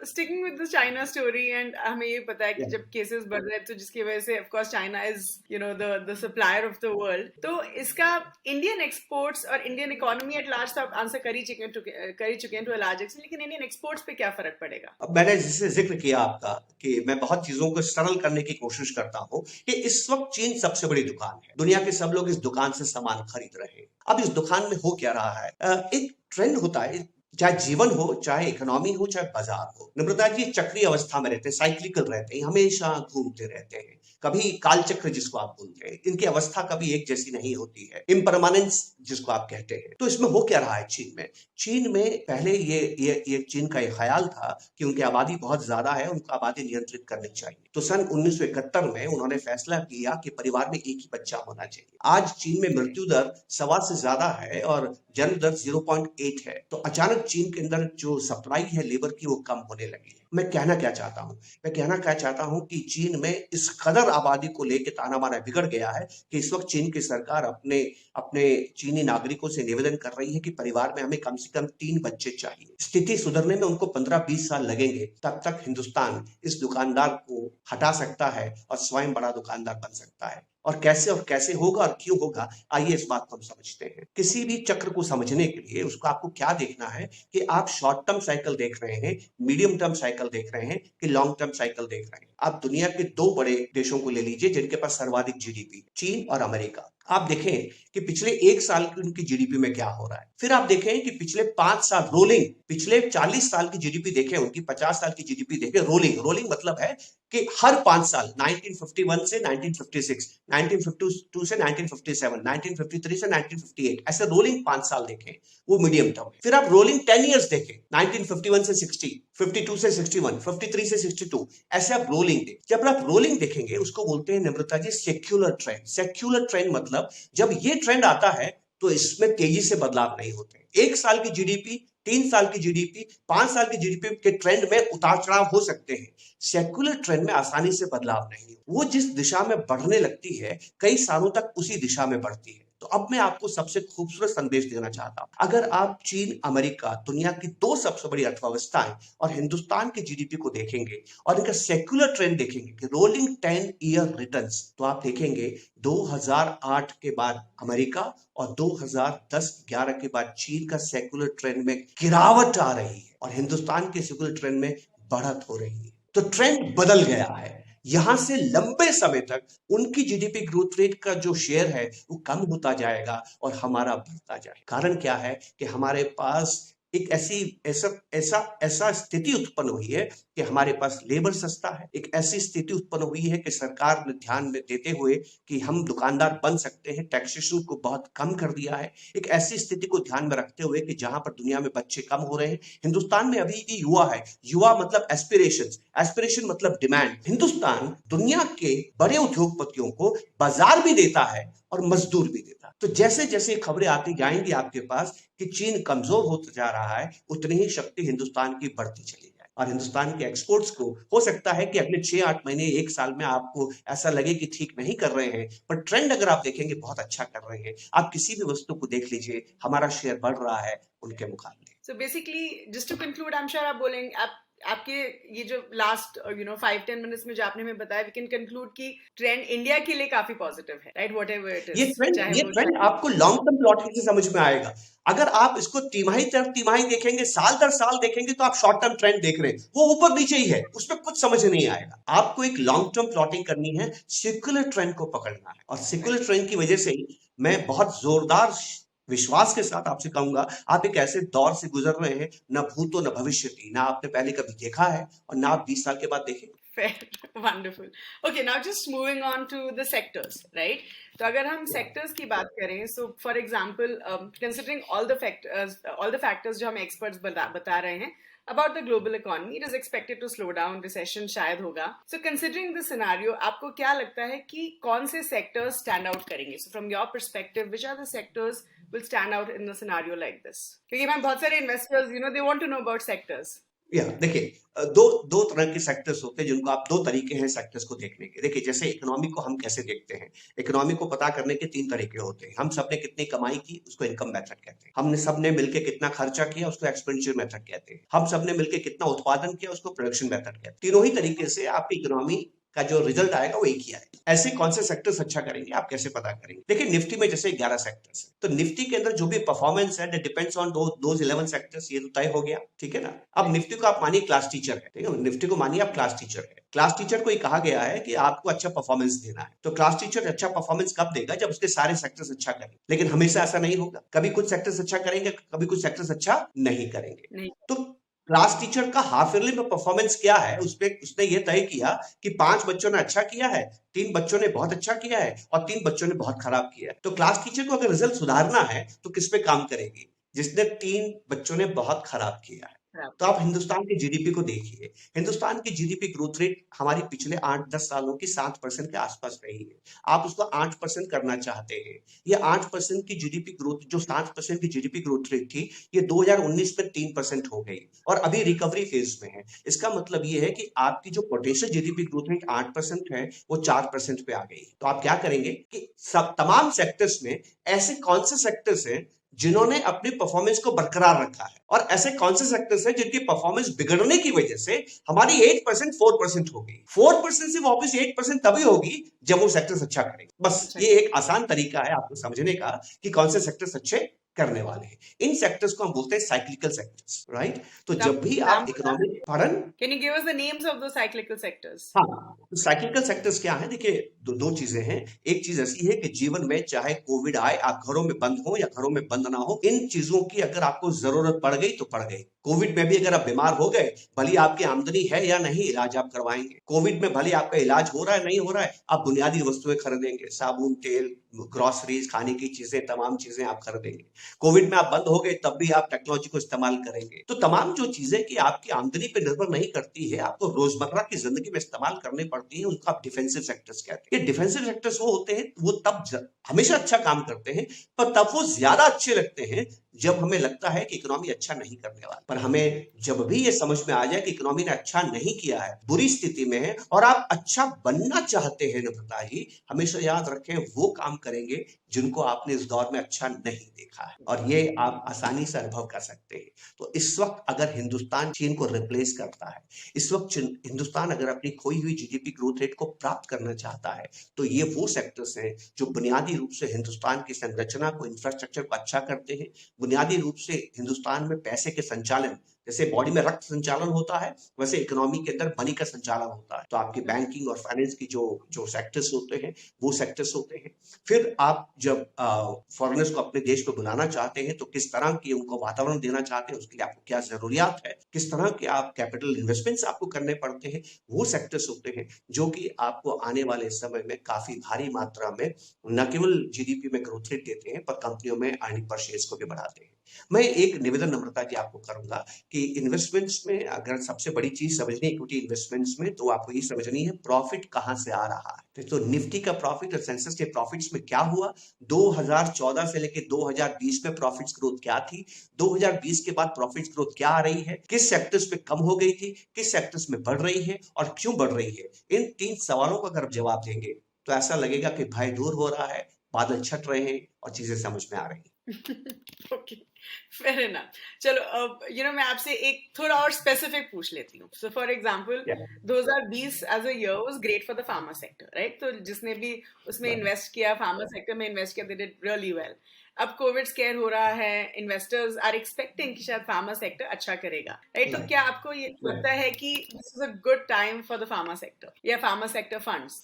Sticking with the China story, and हमें ये पता है कि Yeah. जब केसेस बढ़ रहे हैं तो जिसकी वजह से of course China is the supplier of the world. तो इसका इंडियन एक्सपोर्ट्स और इंडियन इकोनॉमी एट लार्ज तो आप आंसर कर ही चुके हैं टू अ लार्ज एक्सटेंट, लेकिन इंडियन एक्सपोर्ट्स पे क्या फर्क पड़ेगा? अब मैंने जिससे जिक्र किया आपका कि मैं बहुत चीजों को सरल करने की कोशिश करता हूं कि इस वक्त चीन सबसे बड़ी दुकान है। दुनिया के सब लोग इस दुकान से सामान खरीद रहे हैं। अब इस दुकान में हो क्या रहा है, एक ट्रेंड होता है, चाहे जीवन हो, चाहे इकोनॉमी हो, चाहे बाजार हो। नम्रता जी चक्रीय अवस्था में रहते हैं, साइक्लिकल रहते हैं, हमेशा घूमते रहते हैं। कभी कालचक्र जिसको आप बोलते हैं, इनकी अवस्था कभी एक जैसी नहीं होती है, इम्परमानेंस जिसको आप कहते हैं। तो इसमें हो क्या रहा है चीन में? चीन में पहले ये चीन का एक ख्याल था कि उनकी आबादी बहुत ज्यादा है, उनको आबादी नियंत्रित करनी चाहिए। तो सन 1971 में उन्होंने फैसला किया कि परिवार में एक ही बच्चा होना चाहिए। आज चीन में मृत्यु दर 1.25 से ज्यादा है और जन्म दर 0.8 है। तो अचानक चीन के अंदर जो सप्लाई है लेबर की, वो कम होने लगी है। मैं कहना क्या चाहता हूं? मैं कहना क्या चाहता हूं कि चीन में इस कदर आबादी को लेकर ताना बाना बिगड़ गया है कि इस वक्त चीन की सरकार अपने अपने चीनी नागरिकों से निवेदन कर रही है कि परिवार में हमें कम से कम 3 बच्चे चाहिए। स्थिति सुधरने में उनको 15-20 साल लगेंगे। तब तक हिंदुस्तान इस दुकानदार को हटा सकता है और स्वयं बड़ा दुकानदार बन सकता है। और कैसे होगा और क्यों होगा, आइए इस बात को हम समझते हैं। किसी भी चक्र को समझने के लिए उसको आपको क्या देखना है कि आप शॉर्ट टर्म साइकिल देख रहे हैं, मीडियम टर्म साइकिल देख रहे हैं कि लॉन्ग टर्म साइकिल देख रहे हैं। आप दुनिया के 2 बड़े देशों को ले लीजिए जिनके पास सर्वाधिक जीडीपी, चीन और अमेरिका। आप देखें कि पिछले 1 साल की उनकी जीडीपी में क्या हो रहा है। फिर आप देखें कि पिछले 5 साल रोलिंग, पिछले 40 साल की जीडीपी देखें, उनकी 50 साल की जीडीपी देखें। रोलिंग मतलब है कि हर 5 साल 1951 से 1956, 1952 से 1957, 1953 से 1958, ऐसे रोलिंग 5 साल देखें, वो मीडियम टर्म है। फिर आप रोलिंग 10 इयर्स देखें, 1951 से 60, 52 से 61, 53 से 62, ऐसे आप रोलिंग देखें। जब आप रोलिंग देखेंगे उसको बोलते हैं नम्रता जी सेक्युलर ट्रेंड। सेक्युलर ट्रेंड मतलब जब ये ट्रेंड आता है तो इसमें तेजी से बदलाव नहीं होते। 1 साल की जीडीपी, 3 साल की जीडीपी, 5 साल की जीडीपी के ट्रेंड में उतार चढ़ाव हो सकते हैं। सेक्युलर ट्रेंड में आसानी से बदलाव नहीं, वो जिस दिशा में बढ़ने लगती है कई सालों तक उसी दिशा में बढ़ती है। तो अब मैं आपको सबसे खूबसूरत संदेश देना चाहता हूं। अगर आप चीन, अमेरिका, दुनिया की 2 सबसे बड़ी अर्थव्यवस्थाएं और हिंदुस्तान की जीडीपी को देखेंगे और इनका सेक्युलर ट्रेंड देखेंगे कि रोलिंग 10 ईयर रिटर्न्स, तो आप देखेंगे 2008 के बाद अमेरिका और 2010-11 के बाद चीन का सेक्युलर ट्रेंड में गिरावट आ रही है और हिंदुस्तान के सेक्युलर ट्रेंड में बढ़त हो रही है। तो ट्रेंड बदल गया है। यहां से लंबे समय तक उनकी जीडीपी ग्रोथ रेट का जो शेयर है वो कम होता जाएगा और हमारा बढ़ता जाएगा। कारण क्या है कि हमारे पास एक ऐसा स्थिति उत्पन्न हुई है कि हमारे पास लेबर सस्ता है। एक ऐसी स्थिति उत्पन्न हुई है कि सरकार ने ध्यान में देते हुए कि हम दुकानदार बन सकते हैं, टैक्सेशन को बहुत कम कर दिया है। एक ऐसी स्थिति को ध्यान में रखते हुए कि जहां पर दुनिया में बच्चे कम हो रहे हैं, हिंदुस्तान में अभी भी युवा है। युवा मतलब एस्पिरेशन मतलब डिमांड। हिंदुस्तान दुनिया के बड़े उद्योगपतियों को बाजार भी देता है और मजदूर भी देता। तो जैसे जैसे खबरें आती जाएंगी आपके पास कि चीन कमजोर होता जा रहा है, उतनी ही शक्ति हिंदुस्तान की बढ़ती चली जाए और हिंदुस्तान के एक्सपोर्ट्स को हो सकता है कि अगले 6-8 महीने 1 साल में आपको ऐसा लगे कि ठीक नहीं कर रहे हैं, पर ट्रेंड अगर आप देखेंगे बहुत अच्छा कर रहे हैं। आप किसी भी वस्तु को देख लीजिए, हमारा शेयर बढ़ रहा है उनके मुकाबले। So basically, just to conclude, I'm sure आप बोलेंगे आपके ये जो लास्ट 5-10 मिनट्स में जो आपने हमें बताया, वी कैन कंक्लूड कि ट्रेंड इंडिया के लिए काफी पॉजिटिव है, राइट? व्हाट एवर इट ये इज, ट्रेंड चाहे ये वो ट्रेंड आपको लॉन्ग टर्म प्लॉटिंग से समझ में आएगा। अगर आप इसको तिमाही दर तिमाही देखेंगे, साल दर साल देखेंगे, तो आप शॉर्ट टर्म ट्रेंड देख रहे हैं, वो ऊपर नीचे ही है, उसमें कुछ समझ नहीं आएगा। आपको एक लॉन्ग टर्म प्लॉटिंग करनी है, सेक्युलर ट्रेंड को पकड़ना है और सेक्युलर ट्रेंड की वजह से ही मैं बहुत जोरदार विश्वास के साथ आपसे कहूंगा, आप एक ऐसे दौर से गुजर रहे हैं, न भूतो न भविष्यति, ना आपने पहले कभी देखा है और ना आप 20 साल के बाद देखेंगे। Fair, wonderful. Okay, now just moving on to the sectors, right? तो अगर हम sectors की बात करें, so for example, considering all the factors जो हम experts बता रहे हैं about the global economy, it is expected to slow down, recession शायद होगा. So considering the scenario, आपको क्या लगता है कि कौन से sectors stand out करेंगे? So from your perspective, which are the sectors will stand out in a scenario like this? क्योंकि मैं बहुत सारे investors, they want to know about sectors. देखिए, दो तरह के सेक्टर्स होते हैं जिनको आप, दो तरीके हैं सेक्टर्स को देखने के। देखिए, जैसे इकोनॉमी को हम कैसे देखते हैं, इकोनॉमी को पता करने के 3 तरीके होते हैं। हम सबने कितनी कमाई की, उसको इनकम मेथड कहते हैं। हमने सबने मिलकर कितना खर्चा किया, उसको एक्सपेंडिचर मेथड कहते हैं। हम सबने मिलकर कितना उत्पादन किया, उसको प्रोडक्शन मेथड कहते हैं। तीनों ही तरीके से आपकी इकोनॉमी का जो रिजल्ट आएगा वो एक ही आएगा। ऐसे कौन से सेक्टर्स अच्छा करेंगे, आप कैसे पता करेंगे? देखिए, निफ्टी में जैसे 11 सेक्टर्स है, तो निफ्टी के अंदर जो भी परफॉर्मेंस है, डिपेंड्स ऑन दोज 11 सेक्टर्स, ये तो तय हो गया, ठीक है ना। अब निफ्टी को आप मानिए क्लास टीचर है, ठीक है, निफ्टी को मानिए आप क्लास टीचर है। क्लास टीचर को ये कहा गया है कि आपको अच्छा परफॉर्मेंस देना है, तो क्लास टीचर अच्छा परफॉर्मेंस कब देगा? जब उसके सारे सेक्टर्स अच्छा करें। लेकिन हमेशा ऐसा नहीं होगा, कभी कुछ सेक्टर्स अच्छा करेंगे, कभी कुछ सेक्टर्स अच्छा नहीं करेंगे। तो क्लास टीचर का हाफ ईयरली में परफॉर्मेंस क्या है, उसने ये तय किया कि 5 बच्चों ने अच्छा किया है, 3 बच्चों ने बहुत अच्छा किया है और 3 बच्चों ने बहुत खराब किया है। तो क्लास टीचर को अगर रिजल्ट सुधारना है तो किस पे काम करेगी? जिसने 3 बच्चों ने बहुत खराब किया है। तो आप हिंदुस्तान की जीडीपी को देखिए, हिंदुस्तान की जीडीपी ग्रोथ रेट हमारी पिछले 8-10 सालों की 7% के आसपास रही है। आप उसको 8% करना चाहते हैं। ये 8% की जीडीपी ग्रोथ, जो 7% की जीडीपी ग्रोथ रेट थी, ये 2019 में 3% हो गई और अभी रिकवरी फेज में है। इसका मतलब ये है कि आपकी जो पोटेंशियल जीडीपी ग्रोथ रेट 8% है, वो 4% पे आ गई। तो आप क्या करेंगे कि सब तमाम सेक्टर्स में ऐसे कौन से सेक्टर्स हैं जिन्होंने अपनी परफॉर्मेंस को बरकरार रखा है और ऐसे कौन से सेक्टर्स हैं जिनकी परफॉर्मेंस बिगड़ने की वजह से हमारी 8% 4% हो गई। 4% से वापस 8% तभी होगी जब वो सेक्टर्स अच्छा करेंगे। बस ये एक आसान तरीका है आपको समझने का कि कौन से सेक्टर्स अच्छे करने वाले हैं। इन सेक्टर्स को हम बोलते हैं साइक्लिकल सेक्टर्स, राइट? तो जब भी आप इकोनॉमिक, पढ़न, can you give us the names of the cyclical sectors? हाँ, तो साइक्लिकल सेक्टर्स क्या है? देखिए, दो चीजें हैं। एक चीज ऐसी है कि जीवन में चाहे कोविड आए, आप घरों में बंद हो या घरों में बंद ना हो, इन चीजों की अगर आपको जरूरत पड़ गई तो पड़ गई। कोविड में भी अगर आप बीमार हो गए, भली आपकी आमदनी है या नहीं, इलाज आप करवाएंगे। कोविड में भले आपका इलाज हो रहा है नहीं हो रहा है, आप बुनियादी वस्तुएं खरीदेंगे, साबुन, तेल, ग्रोसरीज, खाने की चीजें, तमाम चीजें आप खरीदेंगे। कोविड में आप बंद हो गए, तब भी आप टेक्नोलॉजी को इस्तेमाल करेंगे। तो तमाम जो चीजें कि आपकी आमदनी पे निर्भर नहीं करती है, आपको रोजमर्रा की जिंदगी में इस्तेमाल करनी पड़ती है, उनको आप डिफेंसिव सेक्टर्स कहते हैं। ये डिफेंसिव सेक्टर्स वो होते हैं, वो तब हमेशा अच्छा काम करते हैं, पर तब वो ज्यादा अच्छे लगते हैं जब हमें लगता है कि इकोनॉमी अच्छा नहीं करने वाला। पर हमें जब भी ये समझ में आ जाए कि इकोनॉमी ने अच्छा नहीं किया है, बुरी स्थिति में है और आप अच्छा बनना चाहते हैं नम्रता जी, हमेशा याद रखें वो काम करेंगे जिनको आपने इस दौर में अच्छा नहीं देखा है और ये आप आसानी से अनुभव कर सकते हैं। तो इस वक्त अगर हिंदुस्तान चीन को रिप्लेस करता है, इस वक्त हिंदुस्तान अगर अपनी खोई हुई जीडीपी ग्रोथ रेट को प्राप्त करना चाहता है, तो ये वो सेक्टर्स हैं जो बुनियादी रूप से हिंदुस्तान की संरचना को, इंफ्रास्ट्रक्चर को अच्छा करते हैं। बुनियादी रूप से हिंदुस्तान में पैसे के संचालन, जैसे बॉडी में रक्त संचालन होता है, वैसे इकोनॉमी के अंदर मनी का संचालन होता है। तो आपकी बैंकिंग और फाइनेंस की जो सेक्टर्स होते हैं, वो सेक्टर्स होते हैं। फिर आप जब फॉरेनर्स को अपने देश को बुलाना चाहते हैं, तो किस तरह की उनको वातावरण देना चाहते हैं, उसके लिए आपको क्या जरूरियात है, किस तरह के आप कैपिटल इन्वेस्टमेंट्स आपको करने पड़ते हैं, वो सेक्टर्स होते हैं जो कि आपको आने वाले समय में काफी भारी मात्रा में न केवल जीडीपी में ग्रोथ रेट देते हैं, पर कंपनियों में अर्निंग पर शेयर्स को भी बढ़ाते हैं। मैं एक निवेदन नम्रता जी आपको करूंगा कि इन्वेस्टमेंट्स में अगर सबसे बड़ी चीज समझनी है इक्विटी इन्वेस्टमेंट्स में, तो आपको ये समझनी है प्रॉफिट कहां से आ रहा है। तो निफ्टी का प्रॉफिट और सेंसेक्स के प्रॉफिट्स में क्या हुआ, 2014 से लेकर 2020 में प्रॉफिट्स ग्रोथ क्या थी, 2020 के बाद प्रॉफिट्स ग्रोथ क्या आ रही है, किस सेक्टर्स में कम हो गई थी, किस सेक्टर्स में बढ़ रही है और क्यों बढ़ रही है। इन 3 सवालों का अगर आप जवाब देंगे तो ऐसा लगेगा कि भय दूर हो रहा है, बादल छट रहे हैं और चीजें समझ में आ रही हैं। Okay, fair enough. चलो अब मैं आपसे एक थोड़ा और स्पेसिफिक पूछ लेती हूँ। So for example 2020 as a year was great for the pharma sector, right? तो जिसने भी उसमें इन्वेस्ट किया, फार्मा सेक्टर में इन्वेस्ट किया, दे डिड रियली वेल। अब कोविड स्केयर हो रहा है, इन्वेस्टर्स आर एक्सपेक्टिंग कि शायद फार्मा सेक्टर अच्छा करेगा, राइट? तो क्या आपको ये लगता है कि this is a good time for the pharma sector या फार्मा सेक्टर फंड्स?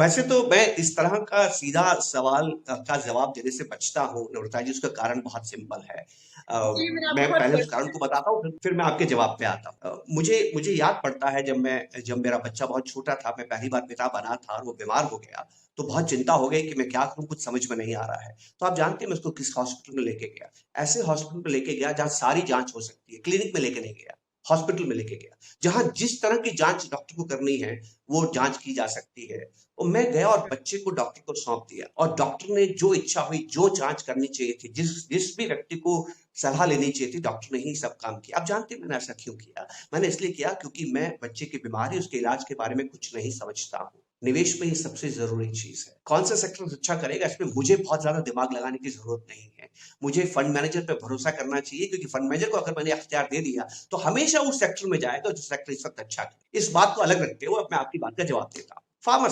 वैसे तो मैं इस तरह का सीधा सवाल का जवाब देने से बचता हूँ नम्रता जी। उसका कारण बहुत सिंपल है। मैं पहले उस कारण को बताता हूँ, फिर मैं आपके जवाब पे आता हूँ। मुझे याद पड़ता है जब मेरा बच्चा बहुत छोटा था, मैं पहली बार पिता बना था और वो बीमार हो गया, तो बहुत चिंता हो गई कि मैं क्या करूं, कुछ समझ में नहीं आ रहा है। तो आप जानते हैं मैं उसको किस हॉस्पिटल में लेके गया? ऐसे हॉस्पिटल में लेके गया जहां सारी जांच हो सकती है। क्लिनिक में लेके नहीं गया, हॉस्पिटल में लेके गया जहां जिस तरह की जांच डॉक्टर को करनी है वो जांच की जा सकती है। और मैं गया और बच्चे को डॉक्टर को सौंप दिया और डॉक्टर ने जो इच्छा हुई, जो जांच करनी चाहिए थी, जिस भी व्यक्ति को सलाह लेनी चाहिए थी, डॉक्टर ने ही सब काम किया। आप जानते हैं मैंने ऐसा क्यों किया? मैंने इसलिए किया क्योंकि मैं बच्चे की बीमारी, उसके इलाज के बारे में कुछ नहीं समझता हूँ। निवेश में ये सबसे जरूरी चीज है। कौन सा सेक्टर अच्छा करेगा, इसमें मुझे बहुत ज्यादा दिमाग लगाने की जरूरत नहीं है। मुझे फंड मैनेजर पे भरोसा करना चाहिए, क्योंकि फंड मैनेजर को अगर मैंने अख्तियार दे दिया तो हमेशा उस सेक्टर में जाएगा जो सेक्टर इस वक्त अच्छा है। इस बात को अलग रखते हुए मैं आपकी बात का जवाब देता हूँ। फार्मा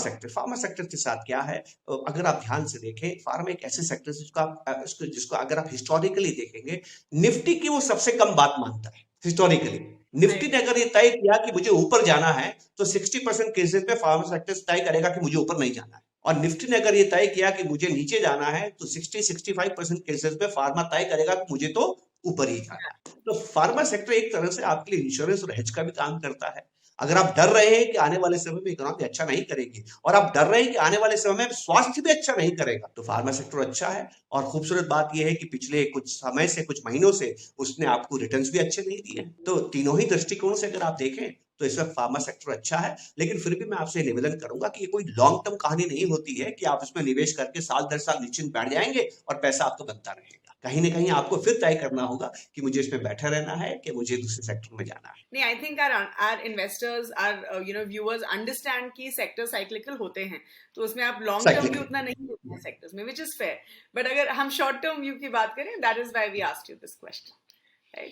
सेक्टर के साथ क्या है, अगर आप ध्यान से देखें, फार्मा एक ऐसे सेक्टर जिसको अगर आप हिस्टोरिकली देखेंगे, निफ्टी की वो सबसे कम बात मानता है हिस्टोरिकली। निफ्टी ने अगर ये तय किया कि मुझे ऊपर जाना है तो 60% केसेस पे फार्मा सेक्टर तय करेगा कि मुझे ऊपर नहीं जाना है, और निफ्टी ने अगर ये तय किया कि मुझे नीचे जाना है तो 60-65% केसेस पे फार्मा तय करेगा कि मुझे तो ऊपर ही जाना है। तो फार्मा सेक्टर एक तरह से आपके लिए इंश्योरेंस और हेज का भी काम करता है। अगर आप डर रहे हैं कि आने वाले समय में इकोनॉमी अच्छा नहीं करेगी और आप डर रहे हैं कि आने वाले समय में स्वास्थ्य भी अच्छा नहीं करेगा, तो फार्मा सेक्टर अच्छा है। और खूबसूरत बात यह है कि पिछले कुछ समय से, कुछ महीनों से उसने आपको रिटर्न्स भी अच्छे नहीं दिए। तो तीनों ही दृष्टिकोण से अगर आप देखें तो इस वक्त फार्मा सेक्टर अच्छा है। लेकिन फिर भी मैं आपसे निवेदन करूंगा कि ये कोई लॉन्ग टर्म कहानी नहीं होती है कि आप इसमें निवेश करके साल दर साल निश्चिंत बैठ जाएंगे और पैसा आपको बनता रहेगा। कहीं ना कहीं आपको फिर तय करना होगा कि मुझे इसमें बैठा रहना है कि मुझे दूसरे सेक्टर में जाना है। नहीं, I think our investors, our viewers understand कि सेक्टर साइक्लिकल होते हैं, तो उसमें आप लॉन्ग टर्म भी उतना नहीं होते हैं सेक्टर्स में, विच इज फेयर। बट अगर हम शॉर्ट टर्म व्यू की बात करें, that is why we asked you this question.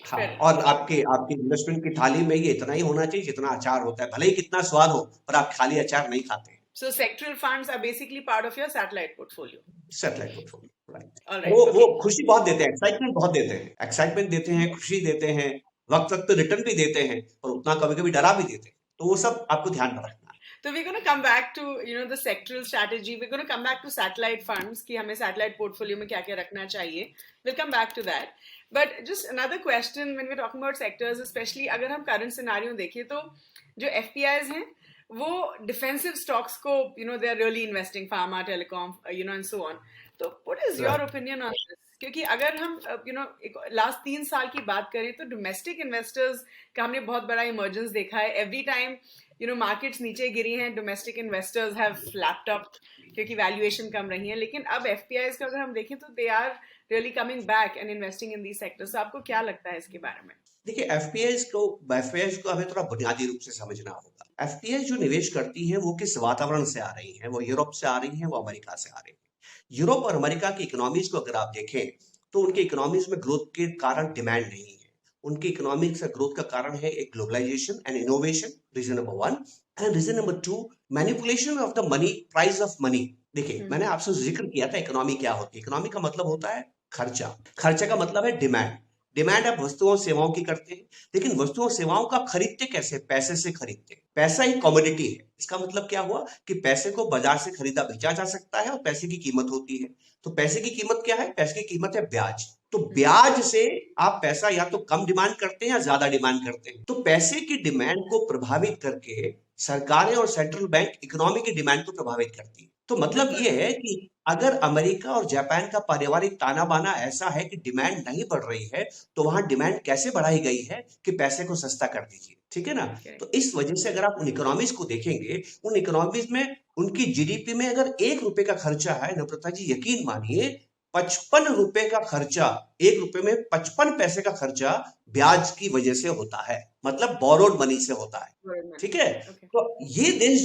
हाँ, और आपके इन्वेस्टमेंट की थाली में ये इतना ही होना चाहिए जितना अचार होता है, भले ही कितना स्वाद हो, पर आप खाली अचार नहीं खाते। So sectoral funds are basically part of your satellite portfolio. Satellite portfolio, right. All right. वो खुशी बहुत देते हैं, एक्साइटमेंट बहुत देते हैं, खुशी देते हैं, वक्त पे रिटर्न भी देते हैं, और उतना कभी-कभी डरा भी देते हैं। तो वो सब आपको ध्यान में रखना है। So we're going to come back to the sectoral strategy. We're going to come back to satellite funds कि हमें satellite portfolio में क्या-क्या रखना चाहिए. We'll come back to that. But just another question when we're talking about sectors, especially अगर हम current scenario देखें, तो जो FPIs हैं वो डिफेंसिव स्टॉक्स को they are really investing, pharma, telecom, and so on. तो what is your opinion on this? क्योंकि अगर हम लास्ट 3 साल की बात करें तो डोमेस्टिक इन्वेस्टर्स का हमने बहुत बड़ा इमर्जेंस देखा है। एवरी टाइम मार्केट्स नीचे गिरी हैं, domestic investors have flapped up क्योंकि वैल्यूएशन कम रही है। लेकिन अब एफपीआईज का अगर हम देखें तो they are really coming back and investing in these sectors. आपको क्या लगता है इसके बारे में? देखिए, एफपीआईज को हमें थोड़ा बुनियादी रूप से समझना होगा। एफपीआई जो निवेश करती है वो किस वातावरण से आ रही है? वो यूरोप से आ रही है, वो अमेरिका से आ रही है। यूरोप और अमेरिका की इकोनॉमीज को अगर आप देखें तो उनके इकोनॉमीज में ग्रोथ के कारण डिमांड नहीं है। उनकी इकोनॉमिक से ग्रोथ का कारण है एक globalisation and innovation, reason number 1। And reason number 2, manipulation of the money, price of money. देखिए, मैंने आपसे जिक्र किया था इकोनॉमी क्या होती है। इकोनॉमी का मतलब होता है खर्चा, खर्चा का मतलब है डिमांड। डिमांड आप वस्तुओं सेवाओं की करते हैं, लेकिन वस्तुओं सेवाओं का खरीदते कैसे? पैसे से खरीदते हैं। पैसा ही कमोडिटी है। इसका मतलब क्या हुआ कि पैसे को बाजार से खरीदा बेचा जा सकता है और पैसे की कीमत होती है। तो पैसे की कीमत क्या है? पैसे की कीमत है ब्याज। तो ब्याज से आप पैसा या तो कम डिमांड करते हैं या ज्यादा डिमांड करते हैं। तो पैसे की डिमांड को प्रभावित करके सरकारें और सेंट्रल बैंक इकोनॉमी की डिमांड को प्रभावित करती है। तो मतलब ये है कि अगर अमेरिका और जापान का पारिवारिक ताना बाना ऐसा है कि डिमांड नहीं बढ़ रही है, तो वहां डिमांड कैसे बढ़ाई गई है कि पैसे को सस्ता कर दीजिए, ठीक है ना। तो इस वजह से अगर आप उन इकोनॉमीज को देखेंगे, उन इकोनॉमीज में उनकी जीडीपी में अगर 1 रुपए का खर्चा है, नम्रता जी यकीन मानिए 55 रुपए का खर्चा, 1 रुपए में 55 पैसे का खर्चा ब्याज की वजह से होता है, मतलब बोरोड मनी से होता है, ठीक है। तो ये देश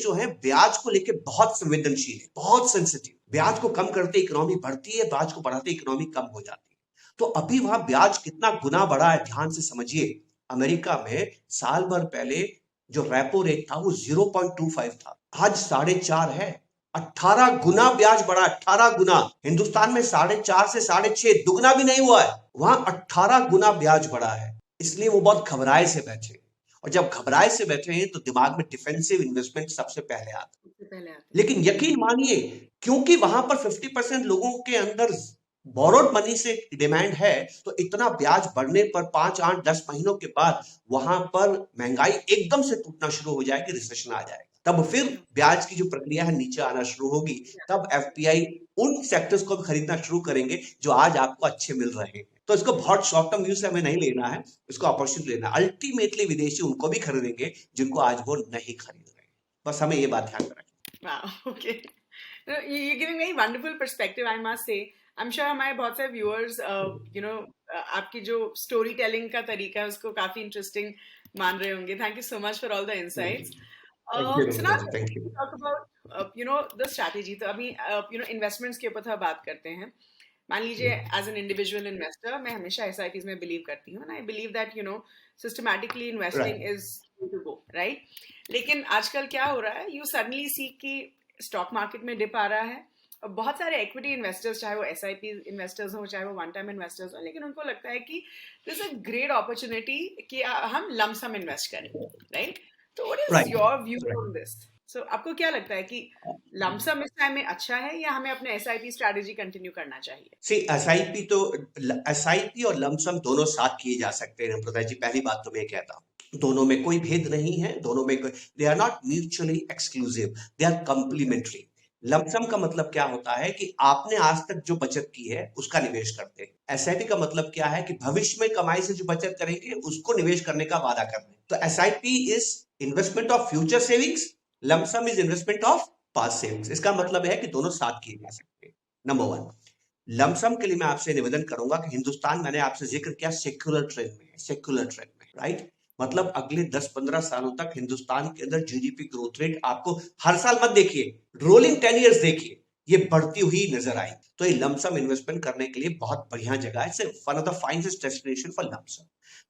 जो है ब्याज को लेके बहुत संवेदनशील है, बहुत सेंसिटिव। ब्याज को कम करते इकोनॉमी बढ़ती है, ब्याज को बढ़ाते इकोनॉमी कम हो जाती है। तो अभी वहां ब्याज कितना गुना बढ़ा है, ध्यान से समझिए। अमेरिका में साल भर पहले जो रेपो रेट था वो 0.25 था, आज 4.5 है। 18 गुना ब्याज बढ़ा, 18 गुना। हिंदुस्तान में 4.5 से 6.5, दुगना भी नहीं हुआ है, वहां 18 गुना ब्याज बढ़ा है। इसलिए वो बहुत घबराए से बैठे, और जब घबराए से बैठे हैं तो दिमाग में डिफेंसिव इन्वेस्टमेंट सबसे पहले आता है। लेकिन यकीन मानिए, क्योंकि वहां पर 50% लोगों के अंदर बोरोड मनी से डिमांड है, तो इतना ब्याज बढ़ने पर 5, 8, 10 महीनों के बाद वहां पर महंगाई एकदम से टूटना शुरू हो जाएगी, रिसेशन आ जाएगा। तब फिर ब्याज की जो प्रक्रिया है नीचे आना शुरू होगी। तब एफपीआई उन सेक्टर्स को भी खरीदना शुरू करेंगे जो आज आपको अच्छे मिल रहे हैं। तो इसको बहुत शॉर्ट टर्म व्यू से हमें नहीं लेना है, इसको अपॉर्चुनिटी लेना है। अल्टीमेटली विदेशी उनको भी खरीदेंगे जिनको आज वो नहीं खरीद रहे। बस हमें ये बात ध्यान में रखनी। Wow, okay. No, you're giving very wonderful perspective, I must say. I'm sure हमारे बहुत सारे व्यूअर्स आपकी जो स्टोरी टेलिंग का तरीका है उसको काफी इंटरेस्टिंग मान रहे होंगे. Thank you so much for all the insights. So now thank you. talk about the strategy. तो अभी इन्वेस्टमेंट्स के ऊपर थोड़ा बात करते हैं. मान लीजिए एज एन इंडिविजुअल इन्वेस्टर मैं हमेशा एसआईपीज में बिलीव करती हूँ. I believe that systematically investing is to go right. लेकिन आजकल क्या हो रहा है, यू सडनली सी कि स्टॉक मार्केट में डिप आ रहा है. और बहुत सारे इक्विटी इन्वेस्टर्स, चाहे वो एसआईपी इन्वेस्टर्स हो, चाहे वो वन टाइम इन्वेस्टर्स हो, लेकिन उनको लगता है कि this is a great opportunity कि हम लमसम इन्वेस्ट करें, राइट. तो what is your view on this? So आपको क्या लगता है कि लमसम इस टाइम में अच्छा है या हमें अपने एसआईपी स्ट्रेटजी कंटिन्यू करना चाहिए? सी एसआईपी और लमसम दोनों साथ किए जा सकते हैं नम्रता जी। पहली बात तो मैं कहता हूं, दोनों में कोई भेद नहीं है, दोनों में they are not mutually exclusive, they are complementary. Lump sum का मतलब क्या होता है कि आपने आज तक जो बचत की है उसका निवेश करते हैं। एसआईपी का मतलब क्या है कि भविष्य में कमाई से जो बचत करेंगे उसको निवेश करने का वादा करते हैं। तो SIP is investment of future savings, lump sum is investment of past savings. इसका मतलब है कि दोनों साथ किए जा सकते हैं। नंबर 1, लमसम के लिए मैं आपसे निवेदन करूंगा कि हिंदुस्तान, मैंने आपसे जिक्र किया, सेक्युलर ट्रेंड में है, सेक्युलर ट्रेंड में, राइट। मतलब अगले 10-15 सालों तक हिंदुस्तान के अंदर जीडीपी ग्रोथ रेट आपको हर साल मत देखिए, रोलिंग 10 ईयर्स देखिए, ये बढ़ती हुई नजर आई। तो ये लमसम इन्वेस्टमेंट करने के लिए बहुत बढ़िया जगह है, it's one of the finest destination for lump sum.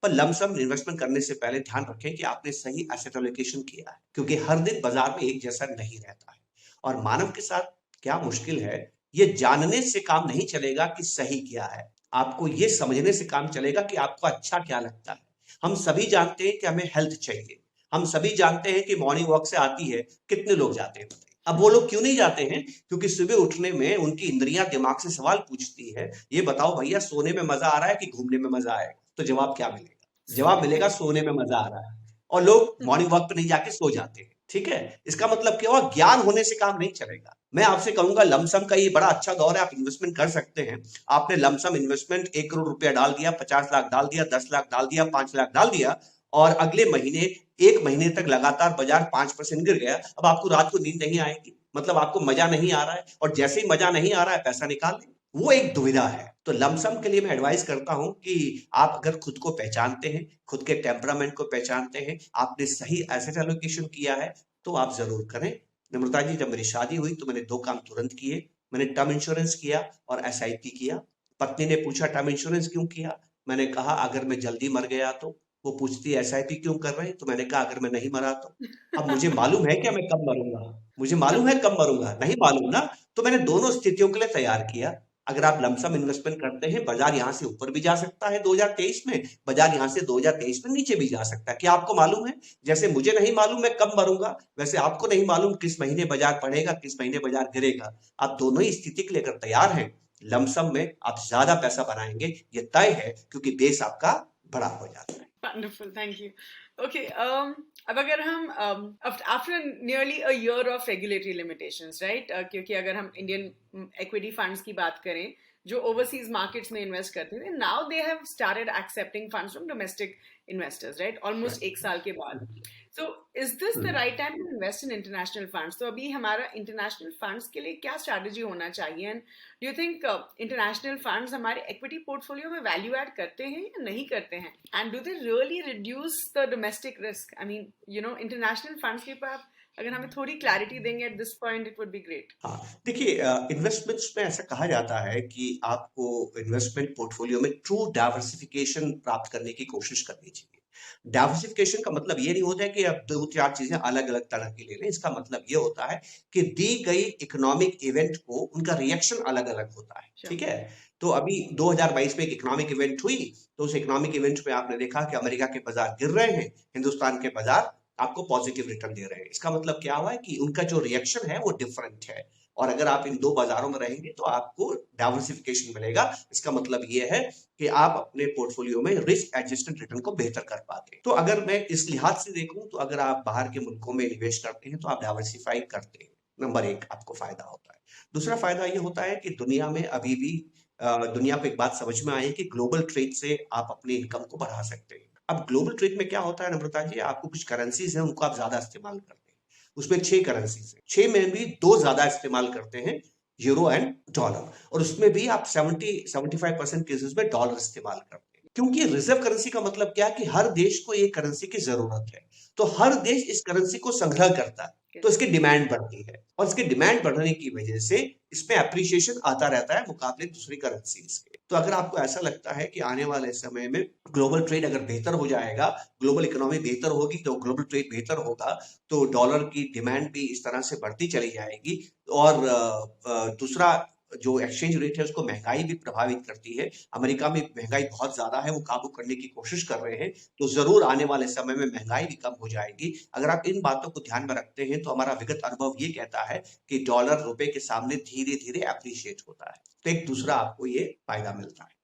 पर लमसम इन्वेस्टमेंट करने से पहले ध्यान रखें कि आपने सही एसेट एलोकेशन किया है, क्योंकि हर दिन बाजार में एक जैसा नहीं रहता है। और मानव के साथ क्या मुश्किल है, ये जानने से काम नहीं चलेगा कि सही क्या है, आपको ये समझने से काम चलेगा कि आपको अच्छा क्या लगता है। हम सभी जानते हैं कि हमें हेल्थ चाहिए, हम सभी जानते हैं कि मॉर्निंग वॉक से आती है, कितने लोग जाते हैं? अब वो लोग क्यों नहीं जाते हैं? क्योंकि सुबह उठने में उनकी इंद्रियां दिमाग से सवाल पूछती है, ये बताओ भैया सोने में मजा आ रहा है कि घूमने में मजा आएगा? तो जवाब क्या मिलेगा? जवाब मिलेगा सोने में मजा आ रहा है। और लोग मॉर्निंग वॉक पे नहीं जाके सो जाते हैं, ठीक है। इसका मतलब क्या हुआ? ज्ञान होने से काम नहीं चलेगा। मैं आपसे कहूंगा लमसम का ये बड़ा अच्छा दौर है, आप इन्वेस्टमेंट कर सकते हैं। आपने लमसम इन्वेस्टमेंट 1 करोड़ रुपया डाल दिया, 50 लाख डाल दिया, 10 लाख डाल दिया, 5 लाख डाल दिया, और अगले महीने 1 महीने तक लगातार बाजार 5% गिर गया। अब आपको रात को नींद नहीं आएगी, मतलब आपको मजा नहीं आ रहा है, और जैसे ही मजा नहीं आ रहा है पैसा निकाल लें, वो एक दुविधा है। तो लमसम के लिए मैं एडवाइस करता हूं कि आप अगर खुद को पहचानते हैं, खुद के टेम्परामेंट को पहचानते हैं, आपने सही एसेट एलोकेशन किया है, तो आप जरूर करें। नम्रता जी, जब मेरी शादी हुई तो मैंने 2 काम तुरंत किए, मैंने टर्म इंश्योरेंस किया और एसआईपी किया। पत्नी ने पूछा टर्म इंश्योरेंस क्यों किया? मैंने कहा अगर मैं जल्दी मर गया तो। वो पूछती एसआईपी क्यों कर रहे हैं? तो मैंने कहा अगर मैं नहीं मरा तो। अब मुझे मालूम है क्या मैं कब मरूंगा? मुझे मालूम है कब मरूंगा? नहीं मालूम ना। तो मैंने दोनों स्थितियों के लिए तैयार किया। अगर आप लमसम इन्वेस्टमेंट करते हैं, बाजार यहां से ऊपर भी जा सकता है 2023 में, बाजार यहां से 2023 में नीचे भी जा सकता है। क्या आपको मालूम है? जैसे मुझे नहीं मालूम मैं कब मरूंगा, वैसे आपको नहीं मालूम किस महीने बाजार बढ़ेगा, किस महीने बाजार गिरेगा। आप दोनों ही स्थिति के लिए अगर तैयार हैं, लमसम में आप ज्यादा पैसा बनाएंगे, ये तय है, क्योंकि बेस आपका बड़ा हो जाता है। Wonderful, thank you. Okay, अब अगर हम after nearly a year of regulatory limitations, right? क्योंकि अगर हम इंडियन equity funds की बात करें जो overseas markets में invest करते थे, now they have started accepting funds from domestic investors, right? Almost एक साल के बाद. So is this the right time to invest in international funds? तो अभी हमारा international funds के लिए क्या strategy होना चाहिए? And do you think international funds हमारे equity portfolio में value add करते हैं या नहीं करते हैं? And do they really reduce the domestic risk? I mean, international funds के ऊपर अगर हमें थोड़ी क्लैरिटी देंगे at this point, it would be great. हाँ, देखिए इन्वेस्टमेंट्स में ऐसा कहा जाता है कि आपको इन्वेस्टमेंट पोर्टफोलियो में ट्रू डाइवर्सिफिकेशन प्राप्त करने की कोशिश करनी चाहिए। डाइवर्सिफिकेशन का मतलब ये नहीं होता है कि आप 2-4 चीजें अलग-अलग तरह की ले लें। इसका मतलब ये होता है कि दी गई इकोनॉमिक इवेंट को उनका रिएक्शन अलग-अलग होता है, ठीक है? तो अभी 2022 में एक इकोनॉमिक इवेंट हुई, तो उस इकोनॉमिक इवेंट में आपने देखा कि अमेरिका के बाजार गिर रहे हैं, हिंदुस्तान के बाजार आपको पॉजिटिव रिटर्न दे रहे हैं। इसका मतलब क्या हुआ है कि उनका जो रिएक्शन है वो डिफरेंट है। और अगर आप इन 2 बाजारों में रहेंगे तो आपको डाइवर्सिफिकेशन मिलेगा। इसका मतलब ये है कि आप अपने पोर्टफोलियो में रिस्क एडजस्टेड रिटर्न को बेहतर कर पाते हैं। तो अगर मैं इस लिहाज से देखूं तो अगर आप बाहर के मुल्कों में निवेश करते हैं तो आप डाइवर्सिफाई करते हैं। नंबर 1 आपको फायदा होता है। दूसरा फायदा ये होता है कि दुनिया में अभी भी दुनिया को एक बात समझ में आई है कि ग्लोबल ट्रेड से आप अपनी इनकम को बढ़ा सकते हैं। अब ग्लोबल ट्रेड में क्या होता है नम्रता जी, आपको कुछ करेंसीज हैं उनको आप ज्यादा इस्तेमाल करते हैं। उसमें 6 करेंसीज है, 6 में भी 2 ज्यादा इस्तेमाल करते हैं, यूरो एंड डॉलर। और उसमें भी आप 75% केसेस में डॉलर इस्तेमाल करते हैं। क्योंकि रिजर्व करेंसी का मतलब क्या है कि हर देश को ये करेंसी की जरूरत है, तो हर देश इस करेंसी को संग्रह करता है, तो इसकी डिमांड बढ़ती है और इसकी डिमांड बढ़ने की वजह से इसमें एप्रिसिएशन आता रहता है मुकाबले दूसरी करेंसीज के। तो अगर आपको ऐसा लगता है कि आने वाले समय में ग्लोबल ट्रेड अगर बेहतर हो जाएगा, ग्लोबल इकोनॉमी बेहतर होगी, तो ग्लोबल ट्रेड बेहतर होगा, तो डॉलर की डिमांड भी इस तरह से बढ़ती चली जाएगी। और दूसरा जो एक्सचेंज रेट है उसको महंगाई भी प्रभावित करती है। अमेरिका में महंगाई बहुत ज्यादा है, वो काबू करने की कोशिश कर रहे हैं, तो जरूर आने वाले समय में महंगाई भी कम हो जाएगी। अगर आप इन बातों को ध्यान में रखते हैं तो हमारा विगत अनुभव ये कहता है कि डॉलर रुपए के सामने धीरे धीरे एप्रिशिएट होता है। तो एक दूसरा आपको ये फायदा मिलता है।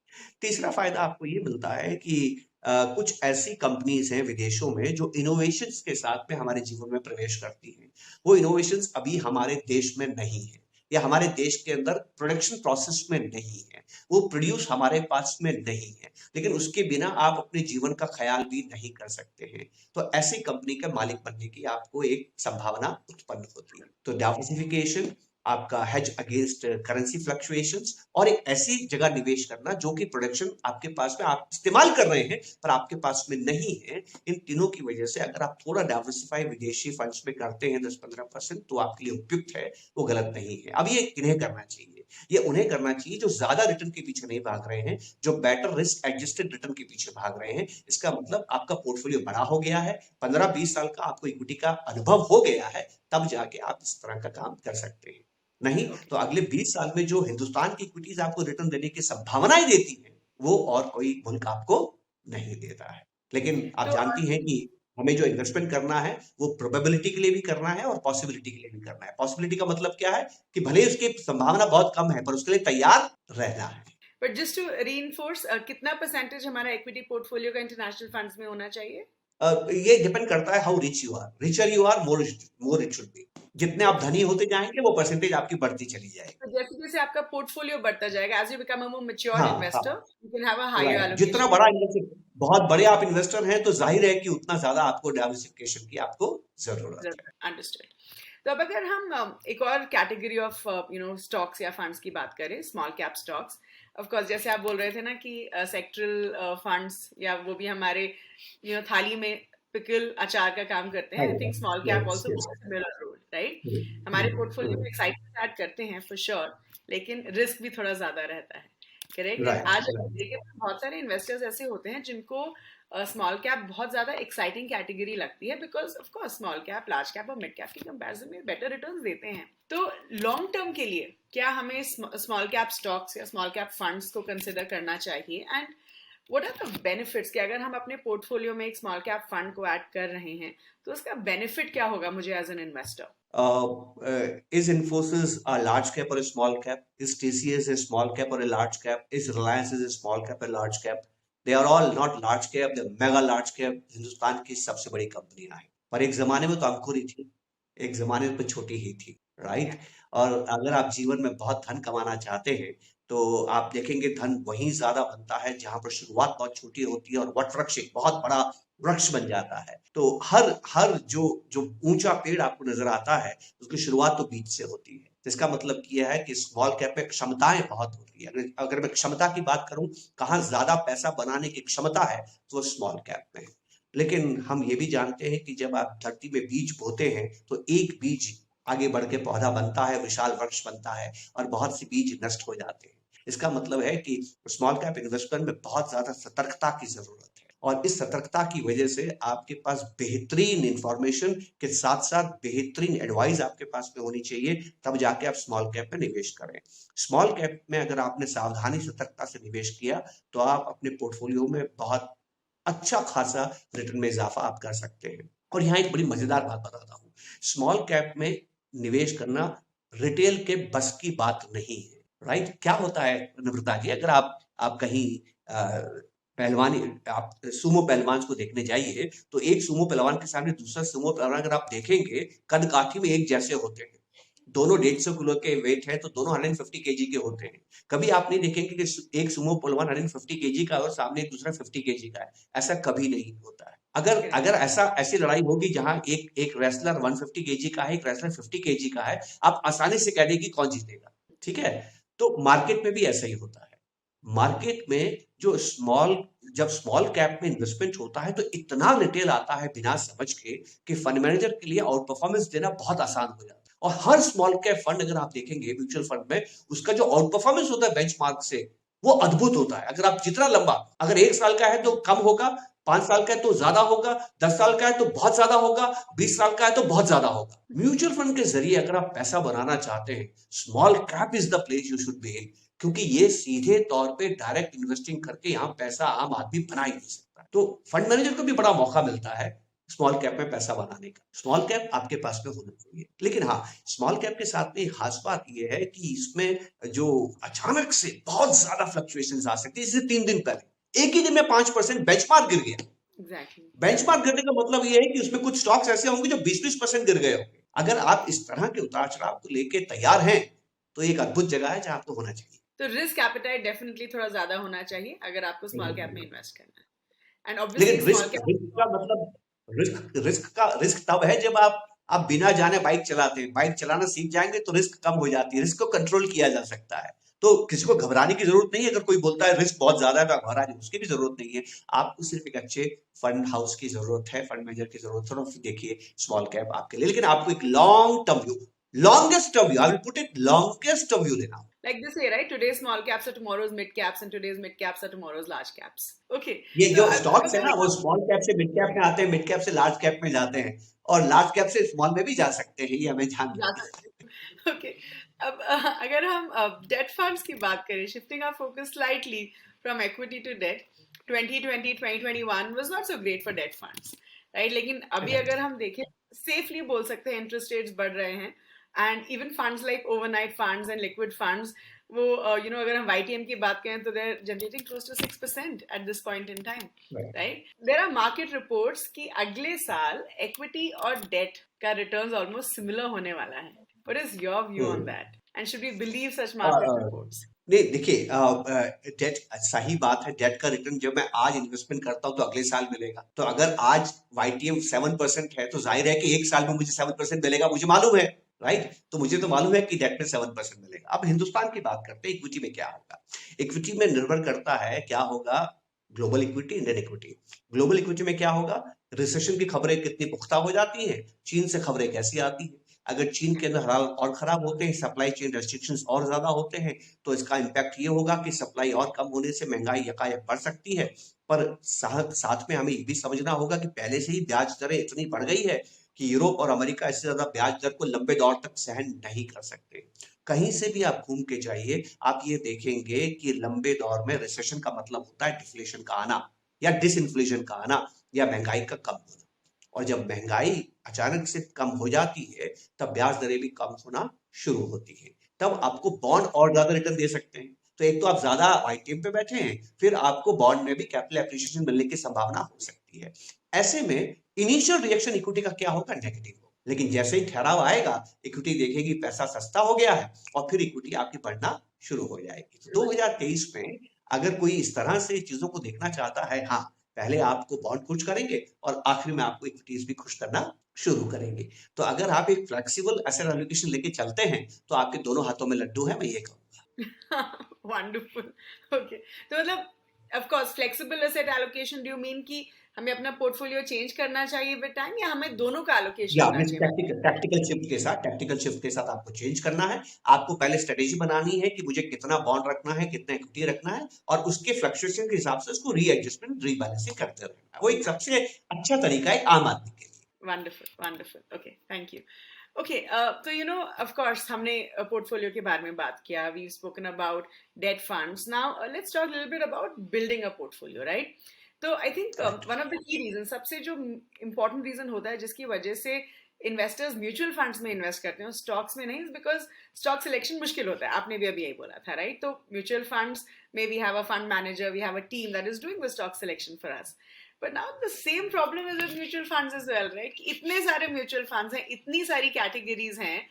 तीसरा फायदा आपको ये मिलता है कि कुछ ऐसी कंपनीज हैं विदेशों में जो इनोवेशंस के साथ में हमारे जीवन में प्रवेश करती हैं। वो इनोवेशंस अभी हमारे देश में नहीं है या हमारे देश के अंदर प्रोडक्शन प्रोसेस में नहीं है, वो प्रोड्यूस हमारे पास में नहीं है, लेकिन उसके बिना आप अपने जीवन का ख्याल भी नहीं कर सकते हैं। तो ऐसी कंपनी का मालिक बनने की आपको एक संभावना उत्पन्न होती है। तो डाइवर्सिफिकेशन, आपका हेज अगेंस्ट करेंसी फ्लक्चुएशंस और एक ऐसी जगह निवेश करना जो कि प्रोडक्शन आपके पास में आप इस्तेमाल कर रहे हैं पर आपके पास में नहीं है, इन तीनों की वजह से अगर आप थोड़ा डाइवर्सिफाई विदेशी फंड्स में करते हैं 10-15% तो आपके लिए उपयुक्त है, वो गलत नहीं है। अब ये किन्हें करना चाहिए? ये उन्हें करना चाहिए जो ज्यादा रिटर्न के पीछे नहीं भाग रहे हैं, जो बेटर रिस्क एडजस्टेड रिटर्न के पीछे भाग रहे हैं। इसका मतलब आपका पोर्टफोलियो बड़ा हो गया है, 15-20 साल का आपको इक्विटी का अनुभव हो गया है, तब जाके आप इस तरह का काम कर सकते हैं। नहीं तो अगले 20 साल में जो हिंदुस्तान की इक्विटीज आपको रिटर्न देने की संभावनाएं देती है वो और कोई मुल्क आपको नहीं देता है। लेकिन आप जानती हैं कि हमें जो इन्वेस्टमेंट करना है वो प्रोबेबिलिटी के लिए भी करना है और पॉसिबिलिटी के लिए भी करना है। पॉसिबिलिटी का मतलब क्या है कि भले उसकी संभावना बहुत कम है पर उसके लिए तैयार रहना है। बट जस्ट टू रीइंफोर्स, कितना परसेंटेज हमारा इक्विटी पोर्टफोलियो का इंटरनेशनल फंड्स में होना चाहिए? ये डिपेंड करता है how rich you are. Richer you are, more it should be. जितने आप धनी होते जाएंगे वो परसेंटेज आपकी बढ़ती चली जाएगी। तो जैसे जैसे आपका पोर्टफोलियो बढ़ता जाएगा, as you become a more mature investor, you can have a higher allocation. जितना बड़ा इन्वेस्टर, बहुत बड़े आप इन्वेस्टर हैं तो जाहिर है कि उतना ज्यादा आपको डाइवर्सिफिकेशन की आपको जरूरत है। अंडरस्टूड। तो अब अगर हम एक और कैटेगरी ऑफ स्टॉक्स या फंड्स की बात करें, small cap stocks, of course जैसे आप बोल रहे थे ना कि सेक्टरल फंड्स या वो भी हमारे थाली में पिकल अचार का काम करते हैं। I think small cap also plays a similar role, right? हमारे पोर्टफोलियो में एक्साइटमेंट ऐड करते हैं फॉर श्योर, लेकिन रिस्क भी थोड़ा ज्यादा रहता है, करेक्ट? आज देखिए बहुत सारे इन्वेस्टर्स ऐसे होते हैं जिनको स्मॉल कैप बहुत ज्यादा एक्साइटिंग कैटेगरी लगती है, because of course small cap large cap और मिड कैप की कंपैरिजन में बेटर रिटर्न्स देते हैं। तो लॉन्ग टर्म के लिए क्या हमें स्मॉल कैप स्टॉक्स या स्मॉल कैप फंड्स को कंसिडर करना चाहिए? And what are the benefits कि अगर हम अपने पोर्टफोलियो में एक स्मॉल कैप फंड को ऐड कर रहे हैं तो उसका बेनिफिट क्या होगा मुझे as an investor? Is Infosys a large cap or a small cap? Is TCS a small cap or a large cap? Is Reliance is a small cap or a large cap? They are all not large cap, they mega large cap, Hindustan की सबसे बड़ी कंपनियां हैं। पर एक जमाने में तो अंकुर ही थी, एक जमाने में तो छोटी ही थी, राइट। और अगर आप जीवन में बहुत धन कमाना चाहते हैं तो आप देखेंगे धन वहीं ज्यादा बनता है जहां पर शुरुआत बहुत छोटी होती है और वट वृक्ष एक बहुत बड़ा वृक्ष बन जाता है। तो हर हर जो जो ऊंचा पेड़ आपको नजर आता है उसकी शुरुआत तो बीज से होती है। इसका मतलब किया है कि स्मॉल कैप में क्षमताएं बहुत होती है। अगर मैं क्षमता की बात करूं, कहाँ ज्यादा पैसा बनाने की क्षमता है तो वो स्मॉल कैप में है। लेकिन हम ये भी जानते हैं कि जब आप धरती में बीज बोते हैं तो एक बीज आगे बढ़ के पौधा बनता है, विशाल वृक्ष बनता है और बहुत से बीज नष्ट हो जाते हैं। इसका मतलब है कि स्मॉल कैप इन्वेस्टमेंट में बहुत ज्यादा सतर्कता की जरूरत है और इस सतर्कता की वजह से आपके पास बेहतरीन इंफॉर्मेशन के साथ साथ बेहतरीन एडवाइस आपके पास में होनी चाहिए, तब जाके आप स्मॉल कैप में निवेश करें। स्मॉल कैप में अगर आपने सावधानी सतर्कता से निवेश किया तो आप अपने पोर्टफोलियो में बहुत अच्छा खासा रिटर्न में इजाफा आप कर सकते हैं। और यहाँ एक बड़ी मजेदार बात बताता हूँ, स्मॉल कैप में निवेश करना रिटेल के बस की बात नहीं है, राइट। क्या होता है निवृत्ता जी, अगर आप कहीं पहलवानी, आप सुमो पहलवान को देखने जाइए तो एक सुमो पहलवान के सामने दूसरा सुमो पहलवान अगर आप देखेंगे कद काठी में एक जैसे होते हैं, दोनों 150 किलो के वेट है तो दोनों 150 केजी के होते हैं। कभी आप नहीं देखेंगे कि एक सुमो पहलवान 150 केजी का और सामने एक दूसरा 50 केजी का है, ऐसा कभी नहीं होता है। अगर अगर ऐसी लड़ाई होगी जहां एक रेसलर 150 केजी का है, एक रेसलर 50 केजी का है, आप आसानी से कह देंगे कौन जीतेगा, ठीक है। तो मार्केट में भी ऐसा ही होता है। मार्केट में जब स्मॉल कैप में इन्वेस्टमेंट होता है तो इतना रिटेल आता है बिना समझ के कि फंड मैनेजर के लिए आउट परफॉर्मेंस देना बहुत आसान हो जाता है। और हर स्मॉल कैप फंड अगर आप देखेंगे म्यूचुअल फंड में, उसका जो आउट परफॉर्मेंस होता है बेंचमार्क से वो अद्भुत होता है। अगर आप जितना लंबा, अगर 1 साल का है तो कम होगा, 5 साल का है तो ज्यादा होगा, 10 साल का है तो बहुत ज्यादा होगा, 20 साल का है तो बहुत ज्यादा होगा। म्यूचुअल फंड के जरिए अगर आप पैसा बनाना चाहते हैं, small cap is the place you should be in, क्योंकि ये सीधे तौर पे डायरेक्ट इन्वेस्टिंग करके यहाँ पैसा आम आदमी बना ही नहीं सकता। तो फंड मैनेजर को भी बड़ा मौका मिलता है स्मॉल कैप में पैसा बनाने का। स्मॉल कैप आपके पास में होना चाहिए, लेकिन हाँ, स्मॉल कैप के साथ में खास बात यह है कि इसमें जो अचानक से बहुत ज्यादा फ्लक्चुएशंस आ सकती है। जैसे 3 दिन पहले एक ही दिन में 5% बेंचमार्क गिर गया। बेंचमार्क गिरने का मतलब यह है कि उसमें कुछ स्टॉक्स ऐसे होंगे जो 20-20% गिर गए होंगे। अगर आप इस तरह के उतार चढ़ाव को लेके तैयार हैं तो एक अद्भुत जगह है जहां आपको होना चाहिए। तो रिस्क एपेटाइट डेफिनेटली थोड़ा ज्यादा होना चाहिए अगर आपको स्मॉल कैप में इन्वेस्ट करना है। एंड लेकिन ऑब्वियसली स्मॉल कैप का मतलब रिस्क तब है जब आप बिना जाने बाइक चलाते हैं। बाइक चलाना सीख जाएंगे तो रिस्क कम हो जाती है, रिस्क को कंट्रोल किया जा सकता है। तो किसी को घबराने की जरूरत नहीं है। अगर कोई बोलता है रिस्क बहुत ज्यादा है तो आप घबरा जाए, उसकी भी जरूरत नहीं है। आपको सिर्फ एक अच्छे फंड हाउस की जरूरत है, फंड मैनेजर की जरूरत है, और फिर देखिए स्मॉल कैप आपके लिए। लेकिन आपको एक long term view, longest term view, I will put it longest term view लेना। Like this way, right? Today's small caps are tomorrow's mid caps, and today's mid caps are tomorrow's large caps. Okay. ये So जो stocks है ना वो small cap से mid cap में आते हैं, मिड कैप से लार्ज कैप में जाते हैं और लार्ज कैप से स्मॉल में भी जा सकते हैं, ये हमें जानना है। Okay. अब अगर हम डेट फंड्स की बात करें, shifting our focus slightly from equity to debt, 2020 2021 was not so great for debt funds, right? लेकिन अभी अगर हम देखें, सेफली बोल सकते हैं इंटरेस्ट रेट्स बढ़ रहे हैं, and even funds like overnight funds and liquid funds, वो अगर हम YTM की बात करें तो they're generating close to 6% at this point in time, right? There are market reports कि अगले साल equity और debt का returns almost similar होने वाला है. What is your view on that? And should we believe such market reports? नहीं, देखिए डेट सही बात है। डेट का रिटर्न जब मैं आज इन्वेस्टमेंट करता हूं तो अगले साल मिलेगा। तो अगर आज YTM 7% है तो जाहिर है कि एक साल में मुझे 7% मिलेगा, मुझे मालूम है, राइट। तो मुझे तो मालूम है कि डेट में 7% मिलेगा। अब हिंदुस्तान की बात करते हैं, इक्विटी में क्या होगा। इक्विटी में निर्भर करता है क्या होगा, global equity, Indian equity. Global equity में क्या होगा, रिसेशन की खबरें कितनी पुख्ता हो जाती हैं, चीन से खबरें कैसी आती हैं। अगर चीन के अंदर हालात और खराब होते हैं, सप्लाई चेन रेस्ट्रिक्शंस और ज्यादा होते हैं, तो इसका इम्पैक्ट ये होगा कि सप्लाई और कम होने से महंगाई यकायक बढ़ सकती है। पर साथ में हमें ये भी समझना होगा कि पहले से ही ब्याज दरें इतनी बढ़ गई है कि यूरोप और अमेरिका इससे ज्यादा ब्याज दर को लंबे दौर तक सहन नहीं कर सकते। कहीं से भी आप घूम के जाइए, आप ये देखेंगे कि लंबे दौर में रिसेशन का मतलब होता है डिफ्लेशन का आना या डिसइंफ्लेशन का आना या महंगाई का कम होना। और जब महंगाई अचानक से कम हो जाती है तब ब्याज दरें भी कम होना शुरू होती है। तब आपको बॉन्ड और ज्यादा रिटर्न दे सकते हैं। तो एक तो आप ज्यादा आईटीएम पे बैठे हैं, फिर आपको बॉन्ड में भी कैपिटल एप्रिसिएशन मिलने की संभावना हो सकती है। ऐसे में इनिशियल रिएक्शन इक्विटी का क्या होगा? नेगेटिव होगा। लेकिन जैसे ही ठहराव आएगा, इक्विटी देखेगी पैसा सस्ता हो गया है और फिर इक्विटी आपकी बढ़ना शुरू हो जाएगी। 2023 में अगर कोई इस तरह से चीजों को देखना चाहता है, हाँ, पहले आपको बॉन्ड खुश करेंगे और आखिर में आपको इक्विटीज भी खुश करना शुरू करेंगे। तो अगर आप एक फ्लेक्सिबल एसेट एलोकेशन लेके चलते हैं तो आपके दोनों हाथों में लड्डू है, मैं ये कहूंगा। वंडरफुल। ओके, तो मतलब of course flexible asset allocation, do you mean कि हमें अपना पोर्टफोलियो चेंज करना चाहिए विद टाइम, या हमें दोनों का एलोकेशन या होना मीन्स चाहिए? टैक्टिकल शिफ्ट के साथ आपको चेंज करना है। आपको पहले स्ट्रेटेजी बनानी है कि मुझे कितना बॉन्ड रखना है, कितना इक्विटी रखना है, और उसके फ्लक्चुएशन के हिसाब से उसको रीएडजस्टमेंट, रीबैलेंसिंग करते रहना है। वो एक सबसे अच्छा तरीका है आम आदमी के लिए। Wonderful wonderful, okay, thank you. Okay, तो यू नो ऑफ कोर्स हमने पोर्टफोलियो के बारे में बात किया, we spoken about debt funds, now let's talk little bit about building a portfolio, right? तो I think one of the key reason, सबसे जो इम्पोर्टेंट रीजन होता है जिसकी वजह से इन्वेस्टर्स म्यूचुअल फंड्स में इन्वेस्ट करते हैं, स्टॉक्स में नहीं, बिकॉज स्टॉक सिलेक्शन मुश्किल होता है, आपने भी अभी यही बोला था, राइट? तो म्यूचुअल फंड्स में we have a fund manager, we have a team that is doing the stock selection for us. But now the same problem is with mutual funds as well, right? कि इतने सारे mutual funds हैं, इतनी सारी categories हैं,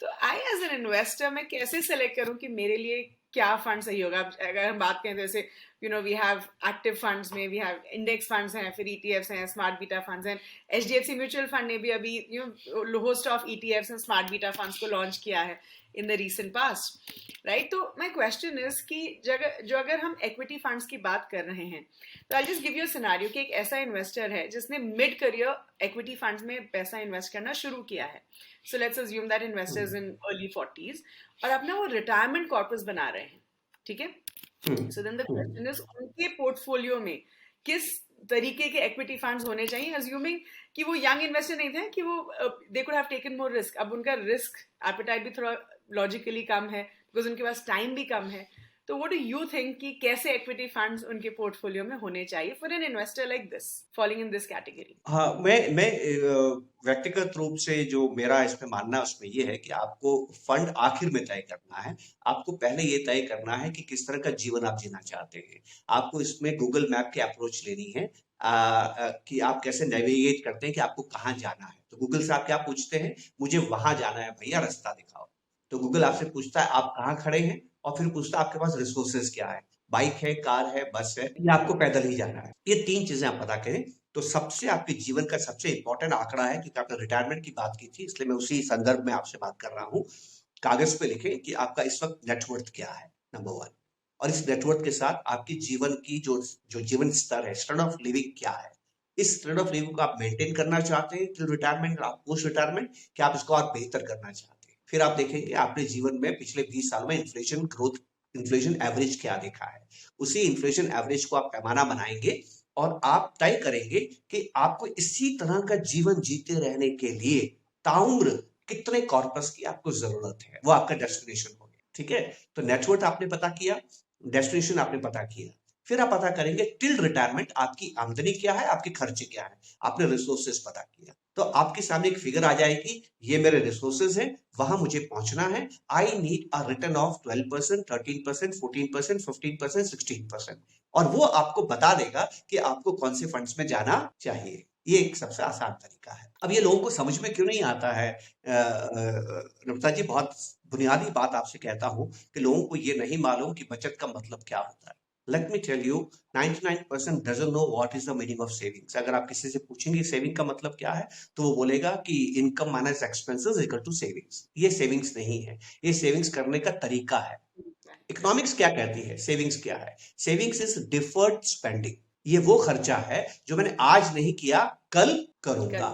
तो I as an investor मैं कैसे सेलेक्ट करूं कि मेरे लिए क्या फंड सही होगा? अगर हम बात करें जैसे you know we have active funds में, वी हैव इंडेक्स फंड्स हैं, फिर ईटीएफ्स हैं, स्मार्ट बीटा फंड्स हैं। एचडीएफसी म्यूचुअल फंड ने भी अभी you know host of ETFs and smart beta funds को लॉन्च किया है in the recent past, right? तो माय क्वेश्चन इज कि जो अगर हम इक्विटी फंड्स की बात कर रहे हैं, तो I just give you a scenario कि एक ऐसा इन्वेस्टर है जिसने मिड करियर इक्विटी फंड्स में पैसा इन्वेस्ट करना शुरू किया है। So let's assume that investor is in early 40s और अपना वो रिटायरमेंट कॉर्पस बना रहे हैं, ठीक है? So then the question is उनके पोर्टफोलियो में किस तरीके के इक्विटी फंड्स होने चाहिए, अज्यूमिंग कि वो यंग इन्वेस्टर नहीं थे, कि वो they could have taken more risk. अब उनका रिस्क एपेटाइट भी थोड़ा लॉजिकली कम है बिकॉज उनके पास टाइम भी कम है। तो व्हाट डू यू थिंक कि कैसे इक्विटी फंड्स उनके पोर्टफोलियो में होने चाहिए for an investor like this falling in this category? हाँ, मैं व्यक्तिगत रूप से जो मेरा इसमें मानना है उसमें ये है कि आपको फंड आखिर में तय करना है। आपको पहले ये तय करना है कि किस तरह का जीवन आप जीना चाहते हैं। आपको इसमें गूगल मैप की अप्रोच लेनी है, कि आप कैसे नेविगेट करते हैं कि आपको कहाँ जाना है। तो गूगल से आप क्या पूछते हैं? मुझे वहां जाना है भैया, रास्ता दिखाओ। तो गूगल आपसे पूछता है आप कहाँ खड़े हैं, और फिर पूछता है आपके पास रिसोर्सेज क्या है, बाइक है, कार है, बस है, या आपको पैदल ही जाना है। ये 3 चीजें आप पता करें। तो सबसे आपके जीवन का सबसे इंपॉर्टेंट आंकड़ा है, क्योंकि आपने रिटायरमेंट की बात की थी, इसलिए मैं उसी संदर्भ में आपसे बात कर रहा हूँ। कागज पे लिखें कि आपका इस वक्त नेटवर्थ क्या है, नंबर 1, और इस नेटवर्थ के साथ आपकी जीवन की जो जीवन स्तर है, स्टैंडर्ड ऑफ लिविंग क्या है। इस स्टैंडर्ड ऑफ लिविंग को आप मेंटेन करना चाहते हैं टिल रिटायरमेंट, आप पोस्ट रिटायरमेंट, कि आप इसको और बेहतर करना चाहते हैं। फिर आप देखेंगे आपने जीवन में पिछले 20 साल में इन्फ्लेशन ग्रोथ, इन्फ्लेशन एवरेज क्या देखा है। उसी इन्फ्लेशन एवरेज को आप पैमाना बनाएंगे और आप तय करेंगे कि आपको इसी तरह का जीवन जीते रहने के लिए ताउम्र कितने कॉर्पस की आपको जरूरत है। वो आपका डेस्टिनेशन हो गया, ठीक है? तो नेटवर्थ आपने पता किया, डेस्टिनेशन आपने पता किया, फिर आप पता करेंगे टिल रिटायरमेंट आपकी आमदनी क्या है, आपके खर्चे क्या है, आपने रिसोर्सेज पता किया। तो आपके सामने एक फिगर आ जाएगी, ये मेरे रिसोर्सेज हैं, वहां मुझे पहुंचना है। I need a return of 12%, 13%, 14%, 15%, 16%, और वो आपको बता देगा कि आपको कौन से फंड्स में जाना चाहिए। ये एक सबसे आसान तरीका है। अब ये लोगों को समझ में क्यों नहीं आता है? नम्रता जी, बहुत बुनियादी बात आपसे कहता हूं कि लोगों को ये नहीं मालूम कि बचत का मतलब क्या होता है। Let me tell you, 99% doesn't know what is the meaning of savings. अगर आप किसी से पूछेंगे सेविंग का मतलब क्या है, तो वो बोलेगा कि income minus expenses equal to savings. ये सेविंग्स नहीं है, ये सेविंग्स करने का तरीका है। इकोनॉमिक्स क्या कहती है? सेविंग्स क्या है? Savings is deferred spending. ये वो खर्चा है जो मैंने आज नहीं किया, कल करूंगा।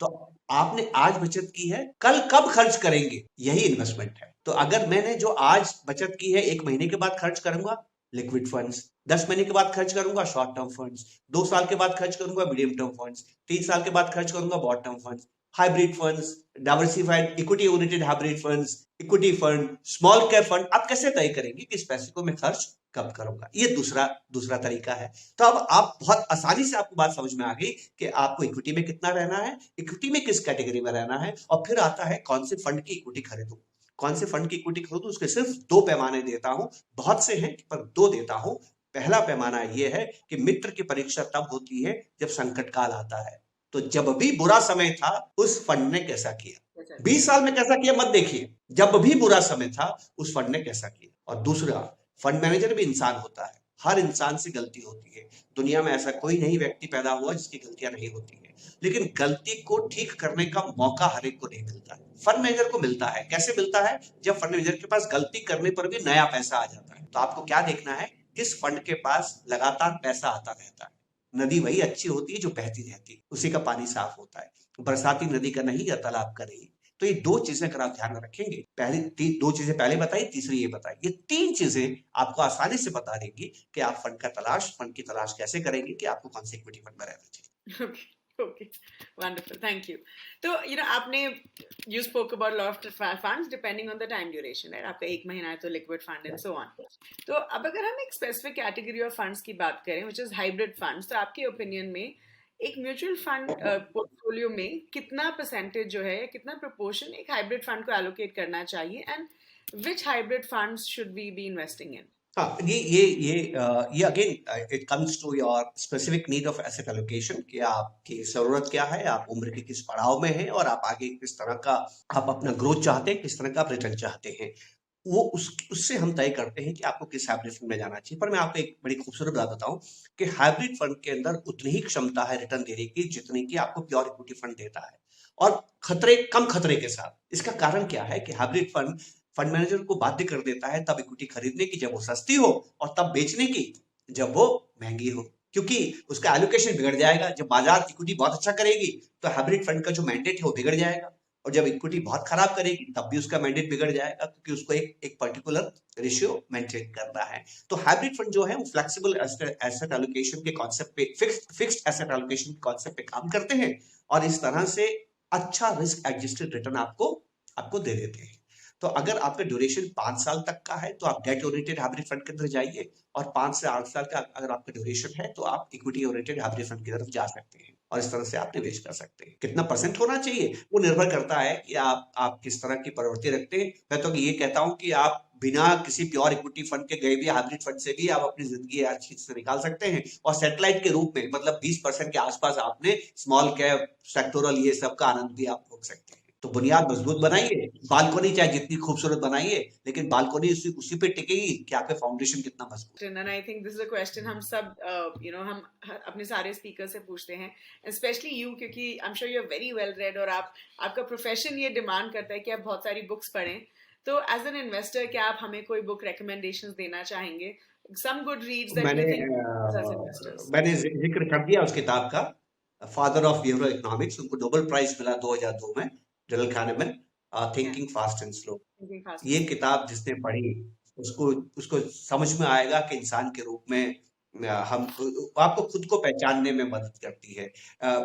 तो आपने आज बचत की है, कल कब खर्च करेंगे, यही इन्वेस्टमेंट है। तो अगर मैंने जो आज बचत की है 1 महीने के बाद खर्च करूंगा, लिक्विड फंड्स, 10 महीने के बाद खर्च करूंगा, शॉर्ट टर्म फंड्स, 2 साल के बाद खर्च करूंगा, मीडियम टर्म फंड्स, 3 साल के बाद खर्च करूंगा, बॉट term funds, hybrid funds, diversified equity oriented hybrid funds, equity fund, small cap fund. आप कैसे तय करेंगे कि इस पैसे को मैं खर्च कब करूंगा? ये दूसरा तरीका है। तो अब आप बहुत आसानी से आपको बात समझ में आ गई कि आपको इक्विटी में कितना रहना है, इक्विटी में किस कैटेगरी में रहना है, और फिर आता है कौन से फंड की इक्विटी खरीदूं। कौन से फंड की इक्विटी खरीदूं, उसके सिर्फ 2 पैमाने देता हूं। बहुत से हैं पर 2 देता हूं। पहला पैमाना ये है कि मित्र की परीक्षा तब होती है जब संकट काल आता है। तो जब भी बुरा समय था उस फंड ने कैसा किया, 20 साल में कैसा किया मत देखिए, जब भी बुरा समय था उस फंड ने कैसा किया। और दूसरा, फंड मैनेजर भी इंसान होता है, हर इंसान से गलती होती है। दुनिया में ऐसा कोई नहीं व्यक्ति पैदा हुआ जिसकी गलतियां नहीं होती है, लेकिन गलती को ठीक करने का मौका हर एक को नहीं मिलता है। फंड मैनेजर को मिलता है। कैसे मिलता है? जब फंड मैनेजर के पास गलती करने पर भी नया पैसा आ जाता है। तो आपको क्या देखना है, किस फंड के पास लगातार पैसा आता रहता है। नदी वही अच्छी होती है जो बहती रहती है, उसी का पानी साफ होता है, बरसाती नदी का नहीं या तालाब का नहीं। तो ये 2 चीजें अगर आप ध्यान में रखेंगे, पहली 2 चीजें पहले बताई, तीसरी ये बताई, ये 3 चीजें आपको आसानी से बता देंगी कि आप फंड की तलाश कैसे करेंगे, कि आपको कौन से इक्विटी फंड में रहना चाहिए। Okay, wonderful. Thank you. तो आपने you spoke about a lot of funds depending on the time duration, right? आपका 1 महीना है तो liquid fund and so on. तो अब अगर हम एक specific category of funds की बात करें, which is hybrid funds, तो आपके opinion में एक म्यूचुअल फंड पोर्टफोलियो में कितना परसेंटेज जो है या कितना प्रोपोर्शन एक हाइब्रिड फंड को एलोकेट करना चाहिए, and which hybrid funds should we be investing in? हाँ, ये again it comes to your specific need of asset allocation, कि आपकी जरूरत क्या है, आप उम्र के किस पड़ाव में हैं, और आप आगे किस तरह का आप अपना ग्रोथ चाहते हैं, किस तरह का आप रिटर्न चाहते हैं। वो उससे हम तय करते हैं कि आपको किस हाइब्रिड फंड में जाना चाहिए। पर मैं आपको एक बड़ी खूबसूरत बात बताऊं कि हाइब्रिड फंड के अंदर उतनी ही क्षमता है रिटर्न देने की जितनी की आपको प्योर इक्विटी फंड देता है, और कम खतरे के साथ। इसका कारण क्या है कि हाइब्रिड फंड मैनेजर को बाध्य कर देता है तब इक्विटी खरीदने की जब वो सस्ती हो, और तब बेचने की जब वो महंगी हो, क्योंकि उसका एलोकेशन बिगड़ जाएगा। जब बाजार इक्विटी बहुत अच्छा करेगी तो हाइब्रिड फंड का जो मैंडेट है वो बिगड़ जाएगा, और जब इक्विटी बहुत खराब करेगी तब भी उसका मैंडेट बिगड़ जाएगा, क्योंकि उसको एक पर्टिकुलर रेशियो मेंटेन करना है। तो हाइब्रिड फंड जो है वो फ्लेक्सिबल एसेट एलोकेशन के कॉन्सेप्ट पे, फिक्स्ड एसेट एलोकेशन के कॉन्सेप्ट पे काम करते हैं, और इस तरह से अच्छा रिस्क एडजस्टेड रिटर्न आपको दे देते हैं। तो अगर आपका ड्यूरेशन 5 साल तक का है तो आप डेट ओरिएंटेड हाइब्रिड फंड के अंदर जाइए, और 5 से 8 साल का अगर आपका ड्यूरेशन है तो आप इक्विटी ओरिएंटेड हाइब्रिड फंड की तरफ जा सकते हैं, और इस तरह से आप निवेश कर सकते हैं। कितना परसेंट होना चाहिए वो निर्भर करता है कि आप किस तरह की प्रवृत्ति रखते हैं। मैं तो ये कहता हूं कि आप बिना किसी प्योर इक्विटी फंड के गए भी हाइब्रिड फंड से भी आप अपनी जिंदगी अच्छी से निकाल सकते हैं, और सैटेलाइट के रूप में, मतलब 20% के आसपास आपने स्मॉल कैप, सेक्टोरल, ये सब का आनंद भी आप भोग सकते हैं। तो बुनियाद मजबूत बनाइए, बालकोनी चाहे जितनी खूबसूरत बनाइए, लेकिन बालकोनी उसी पे टिकेगी कि आपके फाउंडेशन कितना मजबूत है। And I think this is a question हम सब हम अपने सारे स्पीकर से पूछते हैं, स्पेशली यू, क्योंकि I am sure you are very well read, और आपका प्रोफेशन ये डिमांड करता है कि आप बहुत सारी बुक्स पढ़ें। तो एज एन इन्वेस्टर क्या आप हमें कोई बुक रिकमेंडेशंस देना चाहेंगे? Some good reads that you think as investors. मैंने जिक्र कर दिया उस किताब का, फादर ऑफ बिहेवियरल इकोनॉमिक्स, उनको नोबेल प्राइज मिला 2002 में, Daniel kahneman, thinking fast and slow. ये किताब जिसने पढ़ी उसको समझ में आएगा कि इंसान के रूप में हम आपको खुद को पहचानने में मदद करती है।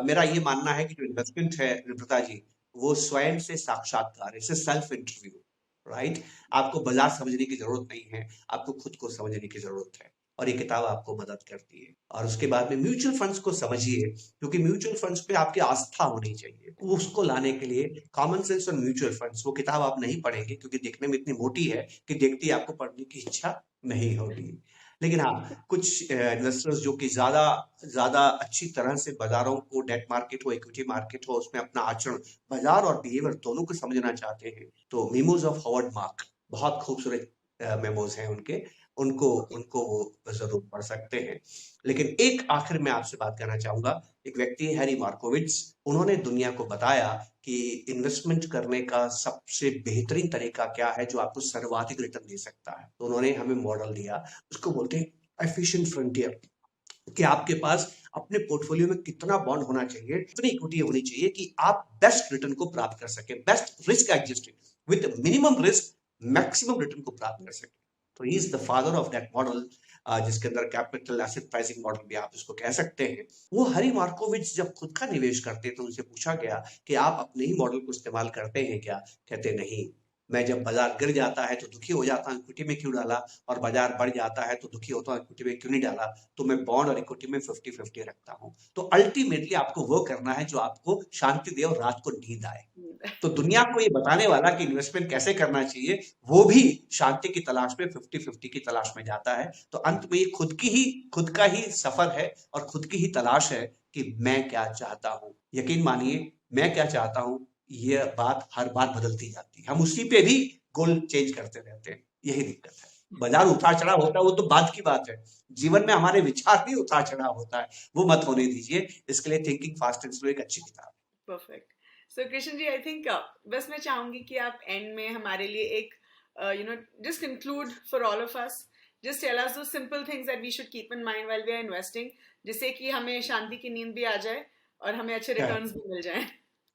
मेरा ये मानना है कि जो इन्वेस्टमेंट है निवृत्ता जी, वो स्वयं से साक्षात्कार है, सेल्फ इंटरव्यू, राइट। आपको बाजार समझने की जरूरत नहीं है, आपको खुद को समझने की जरूरत है, और ये किताब आपको मदद करती है। और उसके बाद में म्यूचुअल फंड्स को समझिए, क्योंकि म्यूचुअल फंड्स पे आपकी आस्था होनी चाहिए। उसको लाने के लिए कॉमन सेंस और म्यूचुअल फंड्स, वो किताब आप नहीं पढ़ेंगे क्योंकि देखने में इतनी मोटी है कि देखते ही आपको पढ़ने की इच्छा नहीं होगी। लेकिन हाँ, कुछ इन्वेस्टर्स जो कि ज्यादा अच्छी तरह से बाजारों को, डेट मार्केट हो, इक्विटी मार्केट हो, उसमें अपना आचरण, बाजार और बिहेवियर दोनों को समझना चाहते हैं, तो मेमोज ऑफ हावर्ड मार्क, बहुत खूबसूरत मेमोज हैं उनको वो जरूर पढ़ सकते हैं। लेकिन एक आखिर में आपसे बात करना चाहूंगा, एक व्यक्ति है हैरी मार्कोविट्ज, उन्होंने दुनिया को बताया कि इन्वेस्टमेंट करने का सबसे बेहतरीन तरीका क्या है जो आपको सर्वाधिक रिटर्न दे सकता है। तो उन्होंने हमें मॉडल दिया, उसको बोलते हैं एफिशिएंट फ्रंटियर, कि आपके पास अपने पोर्टफोलियो में कितना बॉन्ड होना चाहिए, कितनी इक्विटी होनी चाहिए कि आप बेस्ट रिटर्न को प्राप्त कर सके, best risk adjusted with minimum risk maximum return को प्राप्त कर सके। तो he is the father of that model, जिसके अंदर कैपिटल एसेट प्राइसिंग मॉडल भी आप इसको कह सकते हैं। वो हैरी मार्कोविट्ज जब खुद का निवेश करते तो उनसे पूछा गया कि आप अपने ही मॉडल को इस्तेमाल करते हैं क्या? कहते नहीं, मैं जब बाजार गिर जाता है तो दुखी हो जाता हूँ इक्विटी में क्यों डाला, और बाजार बढ़ जाता है तो दुखी होता हूँ इक्विटी में क्यों नहीं डाला। तो मैं बॉन्ड और इक्विटी में 50-50 रखता हूँ। तो अल्टीमेटली आपको वो करना है जो आपको शांति दे और रात को नींद आए। तो दुनिया को ये बताने वाला कि इन्वेस्टमेंट कैसे करना चाहिए, वो भी शांति की तलाश में 50-50 की तलाश में जाता है। तो अंत में ये खुद का ही सफर है और खुद की ही तलाश है कि मैं क्या चाहता हूँ। यकीन मानिए, मैं क्या चाहता हूँ, ये बात हर बार बदलती जाती है। हम उसी पे भी गोल चेंज करते रहते हैं, यही दिक्कत है। बाजार उतार चढ़ाव होता है वो तो बाद की बात है, जीवन में हमारे विचार भी उतार चढ़ाव होता है, वो मत होने दीजिए। इसके लिए थिंकिंग फास्ट एंड स्लो एक अच्छी किताब है। Perfect. So Krishna ji, I think बस मैं चाहूंगी कि आप एंड में हमारे लिए एक just conclude for all of us, just tell us दो simple things that we should keep in mind while we are investing, जिससे कि हमें शांति की नींद भी आ जाए और हमें अच्छे रिटर्न्स भी मिल जाएं।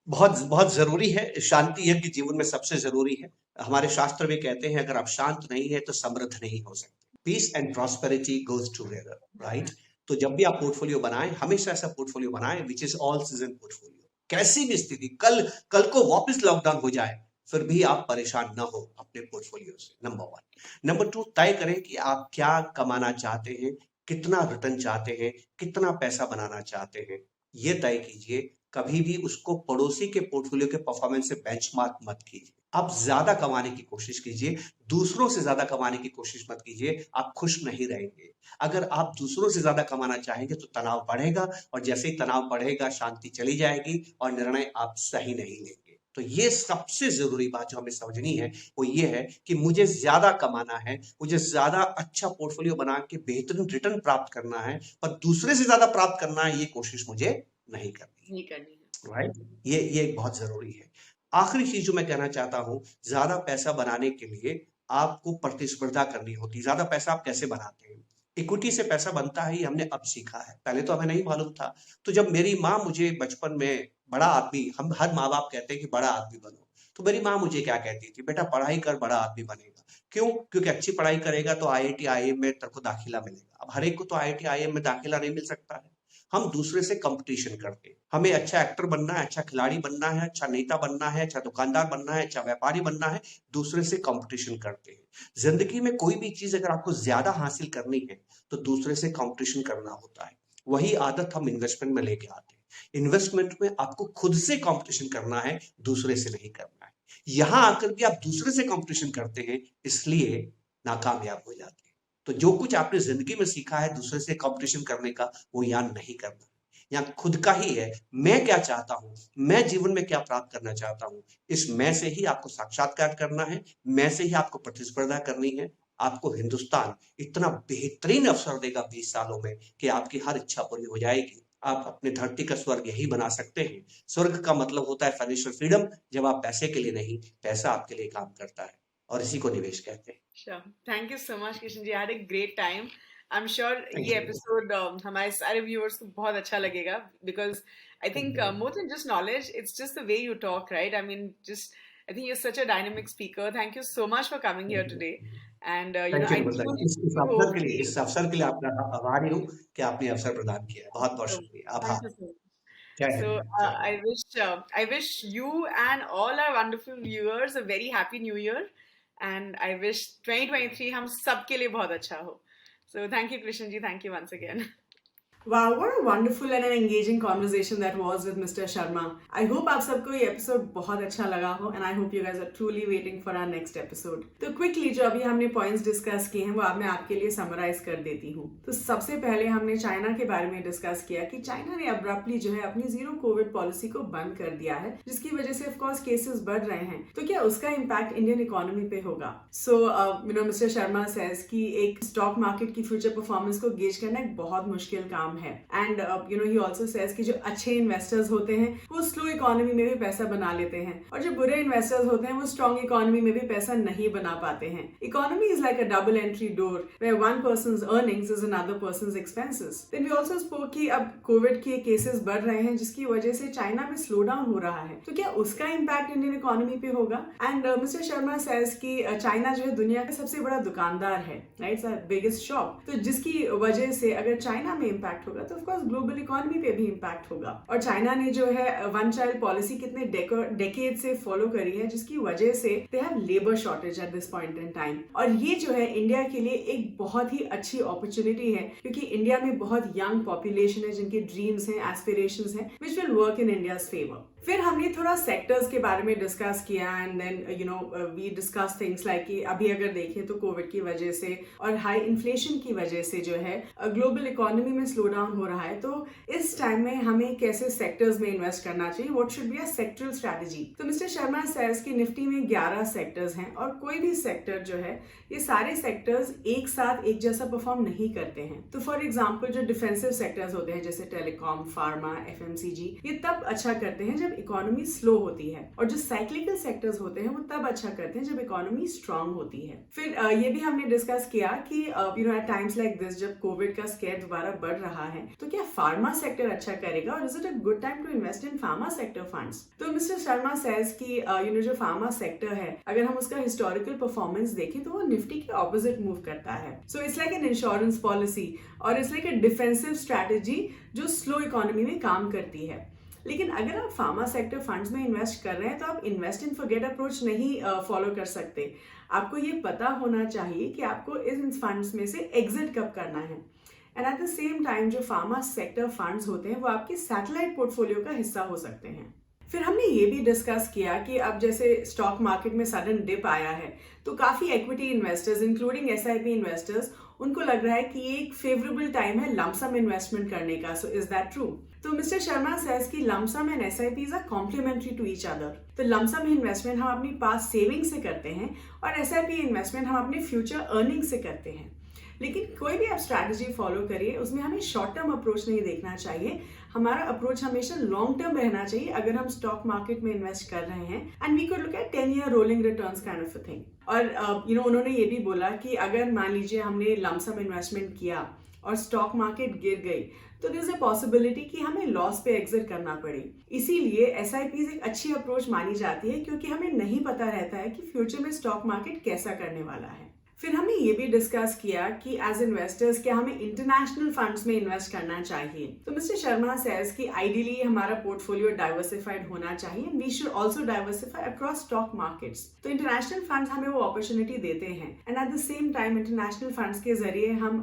बहुत बहुत जरूरी है, शांति यज्ञ जीवन में सबसे जरूरी है। हमारे शास्त्र में कहते हैं अगर आप शांत नहीं है तो समृद्ध नहीं हो सकते। Peace and prosperity goes together, right. तो जब भी आप पोर्टफोलियो बनाएं, हमेशा ऐसा पोर्टफोलियो बनाएं which is all season portfolio. कैसी भी स्थिति, कल को वापस लॉकडाउन हो जाए फिर भी आप परेशान ना हो अपने पोर्टफोलियो से, नंबर 1। नंबर 2, तय करें कि आप क्या कमाना चाहते हैं, कितना रिटर्न चाहते हैं, कितना पैसा बनाना चाहते हैं, ये तय कीजिए। कभी भी उसको पड़ोसी के पोर्टफोलियो के परफॉर्मेंस से बेंचमार्क मत कीजिए। आप ज्यादा कमाने की कोशिश कीजिए, दूसरों से ज्यादा कमाने की कोशिश मत कीजिए, आप खुश नहीं रहेंगे। अगर आप दूसरों से ज्यादा कमाना चाहेंगे तो तनाव बढ़ेगा, और जैसे ही तनाव बढ़ेगा शांति चली जाएगी और निर्णय आप सही नहीं लेंगे। तो ये सबसे जरूरी बात जो हमें समझनी है वो ये है कि मुझे ज्यादा कमाना है, मुझे ज्यादा अच्छा पोर्टफोलियो बना के बेहतरीन रिटर्न प्राप्त करना है, पर दूसरे से ज्यादा प्राप्त करना है, ये कोशिश मुझे नहीं करनी है, राइट। ये एक बहुत जरूरी है। आखिरी चीज जो मैं कहना चाहता हूं, ज्यादा पैसा बनाने के लिए आपको प्रतिस्पर्धा करनी होती है। ज्यादा पैसा आप कैसे बनाते हैं? इक्विटी से पैसा बनता है, ये हमने अब सीखा है, पहले तो हमें नहीं मालूम था। तो जब मेरी माँ मुझे बचपन में बड़ा आदमी, हम हर माँ बाप कहते हैं कि बड़ा आदमी बनो, तो मेरी माँ मुझे क्या कहती थी, बेटा पढ़ाई कर, बड़ा आदमी बनेगा। क्यों? क्योंकि अच्छी पढ़ाई करेगा तो IIT IIM में तेरे को दाखिला मिलेगा। अब हर एक को तो IIT IIM में दाखिला नहीं मिल सकता है। हम दूसरे से कंपटीशन करते हैं। हमें अच्छा एक्टर बनना है, अच्छा खिलाड़ी बनना है, अच्छा नेता बनना है, अच्छा दुकानदार बनना है, अच्छा व्यापारी बनना है, दूसरे से कंपटीशन करते हैं। जिंदगी में कोई भी चीज अगर आपको ज्यादा हासिल करनी है तो दूसरे से कंपटीशन करना होता है। वही आदत हम इन्वेस्टमेंट में लेके आते हैं। इन्वेस्टमेंट में आपको खुद से कंपटीशन करना है, दूसरे से नहीं करना है। यहां आकर भी आप दूसरे से कंपटीशन करते हैं, इसलिए नाकामयाब हो जाते हैं। तो जो कुछ आपने जिंदगी में सीखा है दूसरे से कंपटीशन करने का, वो यहाँ नहीं करना, यहाँ खुद का ही है। मैं क्या चाहता हूं, मैं जीवन में क्या प्राप्त करना चाहता हूं, इस मैं से ही आपको साक्षात्कार करना है, मैं से ही आपको प्रतिस्पर्धा करनी है। आपको हिंदुस्तान इतना बेहतरीन अवसर देगा 20 सालों में कि आपकी हर इच्छा पूरी हो जाएगी। आप अपने धरती का स्वर्ग यही बना सकते हैं। स्वर्ग का मतलब होता है फाइनेंशियल फ्रीडम, जब आप पैसे के लिए नहीं, पैसा आपके लिए काम करता है, और इसी को निवेश कहते हैं। Sure. Thank you so much, Kishan ji. I had a great time. I'm sure Thank ये you. एपिसोड हमारे सारे व्यूअर्स को बहुत अच्छा लगेगा, because I think more than just knowledge, it's just the way you talk, right? I mean, I think you're such a dynamic speaker. Thank you so much for coming here today. And thank you I मतलब truly इस अवसर के लिए आपका आभारी हूँ कि आपने अवसर प्रदान किया है। बहुत बहुत शुक्रिया, Thank you आभार। so much. जय So हिंद, जय Hind. I wish you and all our wonderful viewers a very happy new year, and I wish 2023 हम सबके लिए बहुत अच्छा हो. So thank you, Krishan ji. Thank you once again. Wow, what a wonderful and an engaging conversation that was with Mr. Sharma. I hope आप सबको ये episode बहुत अच्छा लगा हो, and I hope you guys are truly waiting for our next episode. तो quickly जो अभी हमने पॉइंट्स डिस्कस किए हैं वो मैं आपके लिए समराइज कर देती हूँ। तो सबसे पहले हमने चाइना के बारे में डिस्कस किया कि चाइना ने अब्रप्टली जो है अपनी जीरो कोविड पॉलिसी को बंद कर दिया है, जिसकी वजह से ऑफकोर्स केसेस बढ़ रहे हैं। तो क्या उसका इम्पैक्ट इंडियन इकोनॉमी पे होगा? सो मिस्टर शर्मा सेज कि एक स्टॉक मार्केट की फ्यूचर परफॉर्मेंस को गेज करना एक बहुत मुश्किल काम है। एंड ही ऑल्सो सेज कि जो अच्छे इन्वेस्टर्स होते हैं वो स्लो इकोनॉमी में भी पैसा बना लेते हैं, और जो बुरे इन्वेस्टर्स होते हैं वो स्ट्रॉन्ग इकोनॉमी में भी पैसा नहीं बना पाते हैं। Economy is like a double entry door where one person's earnings is another person's expenses. Then we also spoke कि अब कोविड के केसेस बढ़ रहे हैं, जिसकी वजह से चाइना में स्लो डाउन हो रहा है। तो क्या उसका इम्पैक्ट इंडियन इकोनॉमी पे होगा? एंड मिस्टर शर्मा सेज कि चाइना जो है दुनिया का सबसे बड़ा दुकानदार है, राइट, बिगेस्ट शॉप। तो जिसकी वजह से अगर चाइना में इम्पैक्ट इम्पैक्ट होगा तो ऑफकोर्स ग्लोबल इकोनॉमी पे भी इम्पैक्ट होगा। और चाइना ने जो है वन चाइल्ड पॉलिसी कितने डेकेड से फॉलो करी है, जिसकी वजह से they have labour shortage at this point in time. और ये जो है इंडिया के लिए एक बहुत ही अच्छी अपॉर्चुनिटी है, क्योंकि इंडिया में बहुत यंग पॉपुलेशन है जिनके ड्रीम्स हैं, एस्पिरेशंस हैं, which will work in India's favour. फिर हमने थोड़ा सेक्टर्स के बारे में डिस्कस किया and then we discuss things like कि अभी अगर देखें तो कोविड की वजह से और हाई इन्फ्लेशन की वजह से जो है ग्लोबल इकोनॉमी में स्लो डाउन हो रहा है, तो इस टाइम में हमें कैसे सेक्टर्स में इन्वेस्ट करना चाहिए, what should be a sectoral strategy. तो मिस्टर शर्मा सेज की निफ्टी में 11 सेक्टर्स हैं और कोई भी सेक्टर जो है, ये सारे सेक्टर्स एक साथ एक जैसा परफॉर्म नहीं करते हैं। तो फॉर एग्जाम्पल जो डिफेंसिव सेक्टर्स होते हैं जैसे टेलीकॉम, फार्मा, FMCG, ये तब अच्छा करते हैं जब इकोनॉमी स्लो होती है, और जो साइक्लिकल सेक्टर्स होते हैं वो तब अच्छा करते हैं जब इकोनॉमी स्ट्रांग होती है। फिर ये भी हमने डिस्कस किया कि एट टाइम्स लाइक दिस, जब कोविड का स्केयर दोबारा बढ़ रहा है, तो क्या फार्मा सेक्टर अच्छा करेगा और is it a good time to invest in pharma sector funds. तो मिस्टर शर्मा सेज कि जो फार्मा सेक्टर है, अगर हम उसका हिस्टोरिकल परफॉर्मेंस देखें तो वो निफ्टी के ऑपोजिट मूव करता है। So it's like an insurance policy और it's like a defensive strategy जो स्लो इकोनॉमी में काम करती है। लेकिन अगर आप फार्मा सेक्टर फंड्स में इन्वेस्ट कर रहे हैं तो आप इन्वेस्ट इन फॉरगेट अप्रोच नहीं फॉलो कर सकते। आपको ये पता होना चाहिए कि आपको इन फंड्स में से एग्जिट कब करना है। And at the same time जो फार्मा सेक्टर फंड्स होते हैं वो आपके सैटेलाइट पोर्टफोलियो का हिस्सा हो सकते हैं। फिर हमने ये भी डिस्कस किया कि अब जैसे स्टॉक मार्केट में सडन डिप आया है, तो काफी equity investors including SIP investors, उनको लग रहा है कि ये एक फेवरेबल टाइम है लमसम इन्वेस्टमेंट करने का। So is that true? तो मिस्टर शर्मा सेज कि lump sum and SIPs are complementary to each other. तो लमसम इन्वेस्टमेंट हम अपनी पास्ट सेविंग से करते हैं और SIP इन्वेस्टमेंट हम अपने फ्यूचर अर्निंग से करते हैं। लेकिन कोई भी आप स्ट्रैटेजी फॉलो करिए, उसमें हमें शॉर्ट टर्म अप्रोच नहीं देखना चाहिए। हमारा अप्रोच हमेशा लॉन्ग टर्म रहना चाहिए अगर हम स्टॉक मार्केट में इन्वेस्ट कर रहे हैं। And we could look at 10-year rolling returns kind of a thing. और उन्होंने ये भी बोला कि अगर मान लीजिए हमने लमसम इन्वेस्टमेंट किया और स्टॉक मार्केट गिर गई, तो देयर इज अ पॉसिबिलिटी कि हमें लॉस पे एग्जिट करना पड़े। इसीलिए SIPs एक अच्छी अप्रोच मानी जाती है, क्योंकि हमें नहीं पता रहता है कि फ्यूचर में स्टॉक मार्केट कैसा करने वाला है। फिर हमने ये भी डिस्कस किया कि एज इन्वेस्टर्स क्या हमें इंटरनेशनल फंड्स में इन्वेस्ट करना चाहिए। तो मिस्टर शर्मा सेज कि आइडियली हमारा पोर्टफोलियो डाइवर्सिफाइड होना चाहिए, we should also diversify across stock markets. तो इंटरनेशनल फंड्स हमें वो अपॉर्चुनिटी देते हैं and at the same time international funds के जरिए हम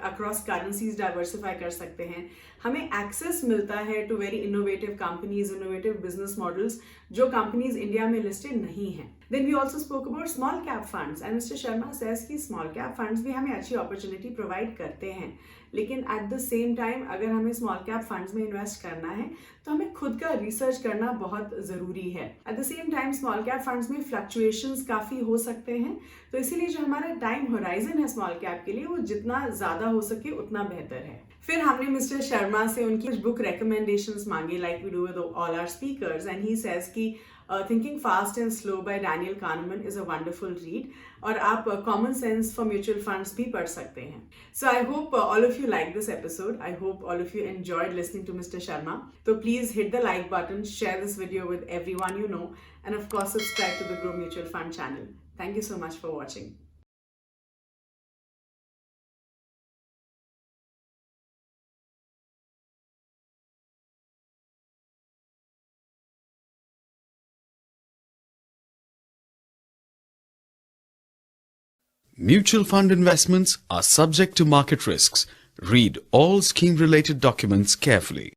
अक्रॉस करेंसीज डाइवर्सिफाई कर सकते हैं। हमें एक्सेस मिलता है to very innovative companies, innovative business models, जो कंपनीज इंडिया में लिस्टेड नहीं है। Then we also spoke about small cap funds and mister Sharma says कि स्मॉल कैप फंड्स भी हमें अच्छी अपॉर्चुनिटी प्रोवाइड करते हैं। लेकिन एट द सेम टाइम अगर हमें स्मॉल कैप फंड्स में इन्वेस्ट करना है तो हमें खुद का रिसर्च करना बहुत ज़रूरी है। Eight the same time small cap funds में फ्लक्चुएशंस काफ़ी हो सकते हैं, तो इसीलिए जो हमारा टाइम होराइजन है स्मॉल कैप के लिए वो जितना ज़्यादा हो सके उतना बेहतर है। फिर हमने मिस्टर शर्मा से उनकी कुछ बुक रिकमेंडेशंस मांगे like we do with all our speakers, and he says कि thinking fast and slow by Daniel Kahneman is a wonderful read, और आप common sense for mutual funds भी पढ़ सकते हैं। So I hope all of you like this episode, I hope all of you enjoyed listening to mister Sharma. तो please hit the like button, share this video with everyone you know, and of course subscribe to the Grow Mutual Fund channel. Thank you so much for watching. Mutual fund investments are subject to market risks. Read all scheme-related documents carefully.